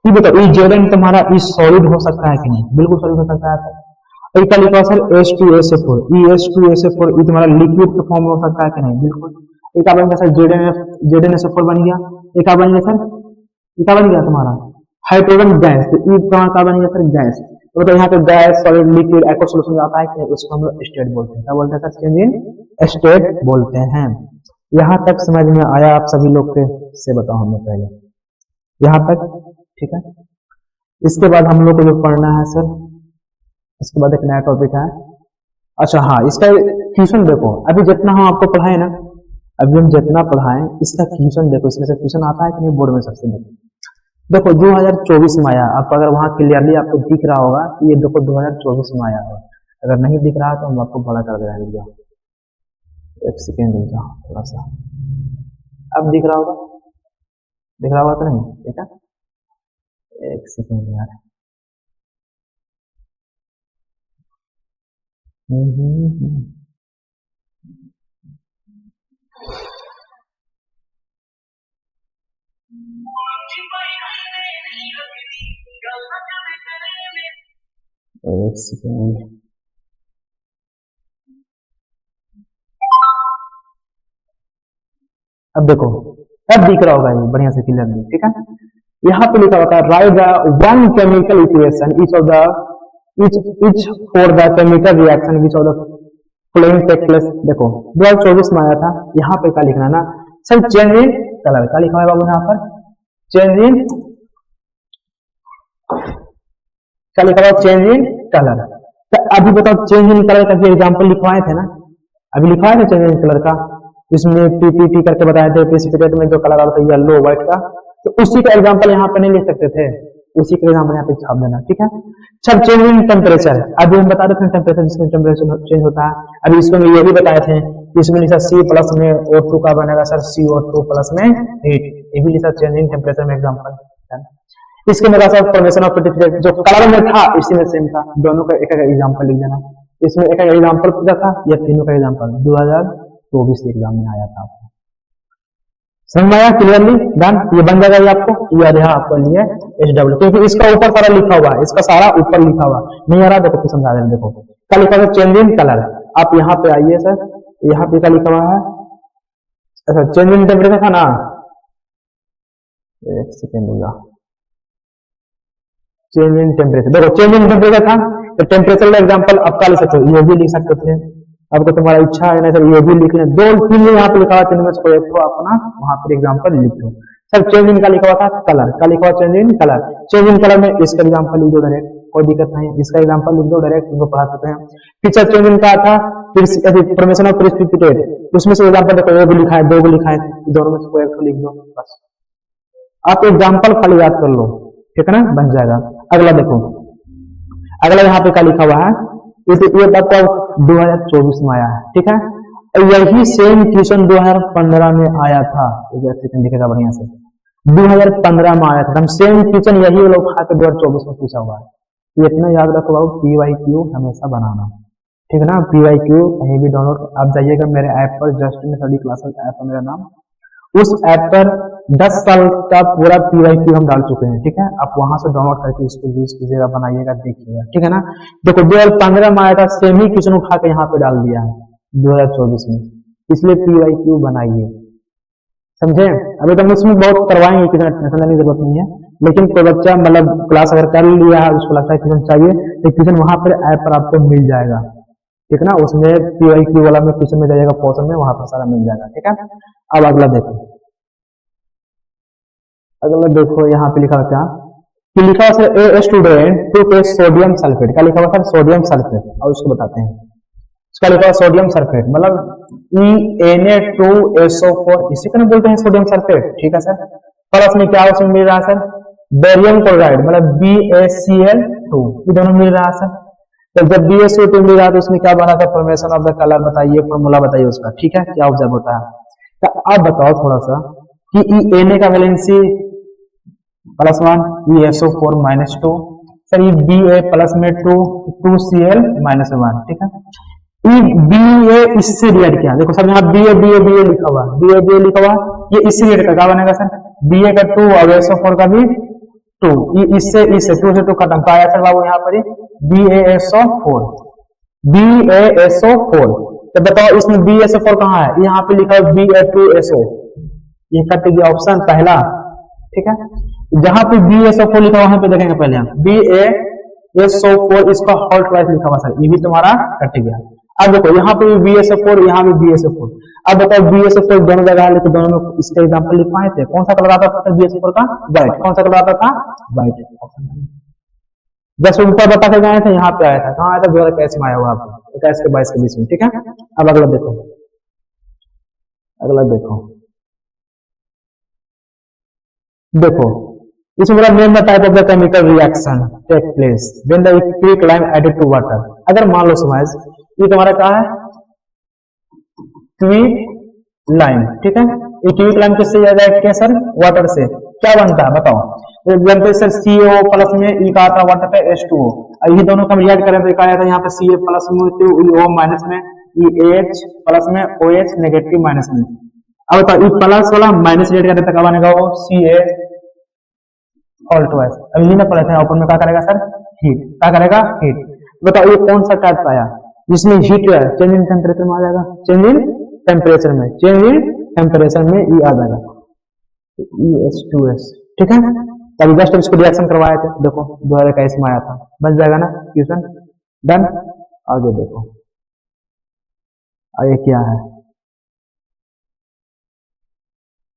ये बताओ Zn तुम्हारा इस सॉलिड हो सकता है कि नहीं, बिल्कुल सॉलिड हो सकता है। और क्या लिखा सर H2SO4, H2SO4 ये तुम्हारा लिक्विड के फॉर्म में हो सकता है कि नहीं, बिल्कुल। एक बन गया सर Zn-SO4 बन गया, एक बन गया सर, क्या बन गया तुम्हारा हाइड्रोजन गैस, तो ये तुम्हारा क्या बन गया सर, गैस। तो यहाँ पे gas solid liquid aqua solution आता है कि उसको हम लोग स्टेट बोलते हैं, क्या बोलते हैं सर, चेंज इन स्टेट बोलते हैं। यहाँ तक समझ में आया आप सभी लोग के, से बताओ हमने पहले यहाँ तक, ठीक है। इसके बाद हम लोग को जो पढ़ना है सर, इसके बाद एक नया टॉपिक है। अच्छा हाँ, इसका क्वेश्चन देखो, अभी जितना हम आपको पढ़ाए ना, अभी हम जितना पढ़ाएं इसका क्वेश्चन देखो, इसमें से क्वेश्चन आता है कि नहीं बोर्ड में सबसे देखो 2024 में आया। आप अगर वहां क्लियरली आपको दिख रहा होगा कि ये देखो 2024 में आया होगा, अगर नहीं दिख रहा तो हम आपको बड़ा कर दे रहे हैं। एक सेकेंड रुक जाओ थोड़ा सा, अब दिख रहा होगा, दिख रहा होगा तो नहीं, ठीक है एक सेकेंड यार। एक सेकेंड, अब देखो अब दिख रहा होगा ये बढ़िया से क्लियरली, ठीक है। यहाँ पे लिखा होता है write the one chemical equation each of the each for the chemical reaction which of the following take place. देखो 2024 में आया था, यहाँ पे क्या लिखना ना सर, चेंज इन कलर, क्या लिखा है बाबू यहाँ पर, चेंज इन, क्या लिखा हुआ, चेंज इन कलर। तो अभी बताओ चेंज इन कलर का जो एग्जाम्पल लिखवाए थे ना, अभी लिखवाए थे चेंज इन कलर का, इसमें पीपीटी करके बताए थे, प्रेसिपिटेट में जो कलर आता है येलो व्हाइट का, तो उसी का एग्जांपल यहाँ पे नहीं ले सकते थे, उसी का एग्जांपल यहाँ पे छाप देना, ठीक है। सब चेंज इन टेम्परेचर, अभी हम बता रहे थे टेम्परेचर जिसमें टेम्परेचर चेंज होता है, अभी इसको हम ये भी बताए थे इसमें लिखा C+ में O2 का बनेगा सर CO2 प्लस में हीट, ये भी लिखा चेंज इन टेम्परेचर में एग्जांपल। इसके मेरा सर फॉर्मेशन ऑफ प्रेसिपिटेट जो कलर में था इसी में सेम था, दोनों का एक एक एग्जांपल लिख देना, इसमें एक एक एग्जांपल पूछा था, या तीनों का एग्जांपल 2024 एग्जाम में आया था। समझ में आया क्लियरली? डन, ये बन जाएगा ये आपको, ये यहाँ आपको लिए SW, क्योंकि इसका ऊपर सारा लिखा हुआ है, इसका सारा ऊपर लिखा हुआ नहीं आ रहा, देखो फिर समझा दें। देखो क्या लिखा हुआ है, चेंज इन कलर, आप यहाँ पे आइए सर, यहाँ पे क्या लिखा हुआ है, अच्छा चेंज इन टेम्परेचर था ना, एक सेकेंड होगा, चेंज इन टेम्परेचर, देखो चेंज इन टेम्परेचर था, तो टेम्परेचर का एग्जांपल आप क्या लिख सकते हो, ये भी लिख सकते थे, आपको तुम्हारा इच्छा है ना सर ये भी लिख लें, दो तीन यहाँ पे लिखा हुआ, तीन में से कोई एक तो अपना वहां पर एग्जांपल लिख दो। सर चेंज इन का लिखा हुआ था कलर, क्या लिखा हुआ change in colour, change in colour में इसका एग्जांपल लिख दो डायरेक्ट, कोई दिक्कत नहीं, इसका एग्जांपल लिख दो डायरेक्ट, इनको पढ़ा सकते हैं। पिक्चर चेंज इन का था, फिर फॉर्मेशन ऑफ प्रेसिपिटेट, उसमें से एग्जांपल देखो एक लिखा है, दो को लिखा है, दोनों में से कोई एक लिख दो बस, आप एग्जांपल खाली याद कर लो, ठीक है ना, बन जाएगा। अगला देखो, अगला यहाँ पे क्या लिखा हुआ है, ये बात 2024 में आया है, ठीक है, यही सेम क्वेश्चन 2015 में आया था, दिखेगा बढ़िया से, 2015 में आया था, हम सेम क्वेश्चन यही लोग उठा के 2024 में पूछा हुआ है, ये इतना याद रखो बाबू, PYQ हमेशा बनाना, ठीक है ना, PYQ कहीं भी डाउनलोड, आप जाइएगा मेरे ऐप पर, just in study classes app है मेरा नाम, उस ऐप पर 10 साल का पूरा PYQ हम डाल चुके हैं, ठीक है, आप वहां से डाउनलोड करके इसको यूज कीजिएगा, बनाइएगा, देखिएगा, ठीक है ना। देखो 2015 में आया था, सेम ही क्वेश्चन उठा के यहाँ पे डाल दिया है 2024 में, इसलिए PYQ बनाइए, समझे। अभी तो हम इसमें बहुत करवाएंगे, किसी टेंशन लेने की जरूरत नहीं है, लेकिन कोई बच्चा मतलब क्लास अगर कर लिया है, उसको लगता है क्वेश्चन चाहिए, तो क्वेश्चन वहां पर ऐप पर आपको मिल जाएगा, ठीक है ना, उसमें PYQ वाला में क्वेश्चन में जाएगा, पोर्शन में वहां पर सारा मिल जाएगा, ठीक है। अब अगला देखो, अगला देखो यहाँ पे लिखा हुआ कि लिखा हुआ sir a student to sodium sulphate, क्या लिखा हुआ सर सोडियम सल्फेट, और उसको बताते हैं, इसका लिखा हुआ सोडियम सल्फेट मतलब Na2SO4, इसी को बोलते हैं सोडियम सल्फेट, ठीक है सर। प्लस में क्या उसमें मिल रहा है सर, बेरियम क्लोराइड मतलब BaCl2, ये दोनों मिल रहा है सर। तो जब BaCl2 मिल रहा है तो उसमें क्या बना था, फॉर्मेशन ऑफ द कलर बताइए, फॉर्मूला बताइए उसका, ठीक है, क्या ऑब्जर्व होता है। तो आप बताओ थोड़ा सा कि Na का वैलेंसी +1, ESO4 -2, सर ये Ba प्लस में 2Cl -1, ठीक है। Ba इससे रिएक्ट किया, देखो सर यहाँ Ba लिखा हुआ, Ba लिखा हुआ, ये इससे रिएक्ट का क्या बनेगा सर, Ba का 2 और SO4 का भी 2, ये इससे 2 से 2 खत्म पाया सर बाबू, यहाँ पर BaSO4, तो बताओ इसमें BaSO4 कहाँ है, यहाँ पे लिखा है Ba2SO, ये कट गया ऑप्शन पहला, ठीक है। जहां पे BaSO4 लिखा वहां पे देखेंगे पहले हम BaSO4, इसका होल ट्वाइस लिखा हुआ सर, ये भी तुम्हारा कट गया। अब देखो यहाँ पे BaSO4, यहाँ पे BaSO4, अब बताओ BaSO4 दोनों जगह है, लेकिन दोनों में इसका एग्जांपल लिखवाए थे, कौन सा कलर आता था BaSO4 का, व्हाइट, कौन सा कलर आता था, व्हाइट। जैसे ऊपर बता के गए थे, यहाँ पे आया था, कहाँ आया था, 2021 में आया हुआ, 21 के 22 के बीच में, ठीक है। अब अगला देखो, अगला देखो, देखो इसमें मेरा name the type of the chemical reaction take place when the quick lime added to water. अगर मान लो समझ ये तुम्हारा क्या है, क्विक लाइम, ठीक है, ये क्विक लाइम किससे रिएक्ट किया सर, वाटर से, क्या बनता है बताओ, सर CO प्लस में ई का आता वाटर पे H2O, और ये दोनों का रिएक्ट करें तो क्या आएगा, यहाँ पे Ca प्लस में O माइनस में EH प्लस में OH नेगेटिव माइनस में। अब बताओ ये प्लस वाला माइनस रिएक्ट करने तक बनेगा वो Ca ऑल ट्वाइस, अब ये ना पढ़े थे ओपन में क्या करेगा सर, हीट, क्या करेगा, हीट। बताओ ये कौन सा टाइप आया जिसमें हीट है, चेंज इन टेम्परेचर में आ जाएगा, चेंज इन टेम्परेचर में, चेंज इन टेम्परेचर में ये आ जाएगा EH2S, ठीक है। अभी जस्ट इसको रिएक्शन करवाए थे, देखो 2021 में आया था, बन जाएगा ना क्वेश्चन, डन। आगे देखो आगे क्या है,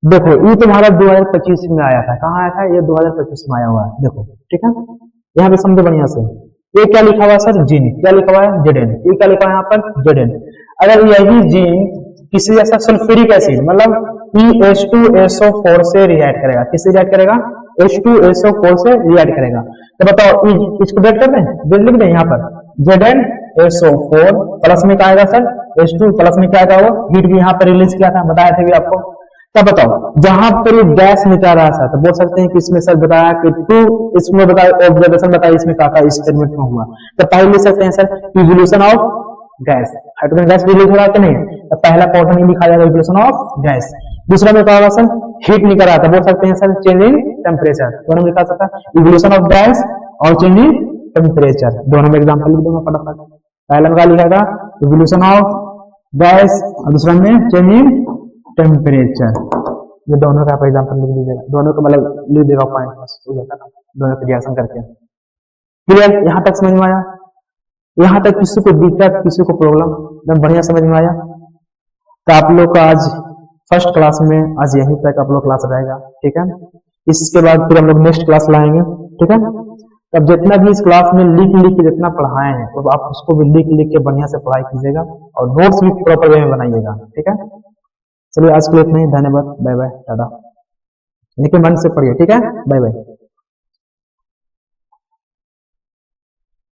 देखो ये तुम्हारा 2025 में आया था, कहाँ आया था, ये 2025 में आया हुआ है, देखो ठीक है, यहाँ पे समझो बढ़िया से। ये क्या लिखा हुआ है सर, जीन, क्या लिखा हुआ है, Zn, ये क्या लिखा हुआ है यहाँ पर, Zn। अगर यही जीन किसी जैसा सल्फ्यूरिक एसिड मतलब H2SO4 से रिएक्ट करेगा, किससे रिएक्ट करेगा? H2SO4 से रिएक्ट करेगा। तो बताओ इसको ब्रेक कर दें, देख लिख दें यहाँ पर ZnSO4 प्लस में क्या आएगा सर? H2 प्लस में क्या आएगा? वो हीट भी यहाँ पर रिलीज किया था, बताया था भी आपको। तब बताओ जहां पर ये गैस निकल रहा था तो बोल सकते हैं कि इसमें सर बताया कि टू, इसमें बताया ऑब्जर्वेशन बताया इसमें क्या था एक्सपेरिमेंट में हुआ। तो पहले लिख सकते हैं sir evolution of gas, hydrogen gas release हो रहा है कि नहीं? तो पहला पोर्शन ये लिखा जाएगा इवोल्यूशन ऑफ गैस। दूसरा में क्या होगा सर? हीट निकल रहा था, बोल सकते हैं सर चेंज इन टेम्परेचर, दोनों में लिखा सकता है इवोल्यूशन ऑफ गैस और चेंज इन टेम्परेचर, दोनों में एग्जांपल लिख दूंगा फटाफट। पहला में क्या लिखेगा? इवोल्यूशन ऑफ गैस और दूसरा में चेंज इन टेम्परेचर, ये दोनों का आप एग्जांपल लिख दीजिएगा, दोनों को मतलब लिख देगा पॉइंट बस हो जाता है, दोनों का रिएक्शन करके। क्लियर? यहाँ तक समझ में आया? यहाँ तक किसी को दिक्कत, किसी को प्रॉब्लम? एकदम बढ़िया समझ में आया? तो आप लोग का आज फर्स्ट क्लास में आज यहीं तक आप लोग क्लास रहेगा, ठीक है? इसके बाद फिर हम लोग नेक्स्ट क्लास लाएंगे, ठीक है? तब जितना भी इस क्लास में लिख के जितना पढ़ाए हैं तो आप उसको भी लिख के बढ़िया से पढ़ाई कीजिएगा और नोट्स भी प्रॉपर वे में बनाइएगा, ठीक है? चलिए आज के लिए इतना ही, धन्यवाद, बाय बाय, टाटा। लेकिन मन से पढ़िए, ठीक है? Bye bye.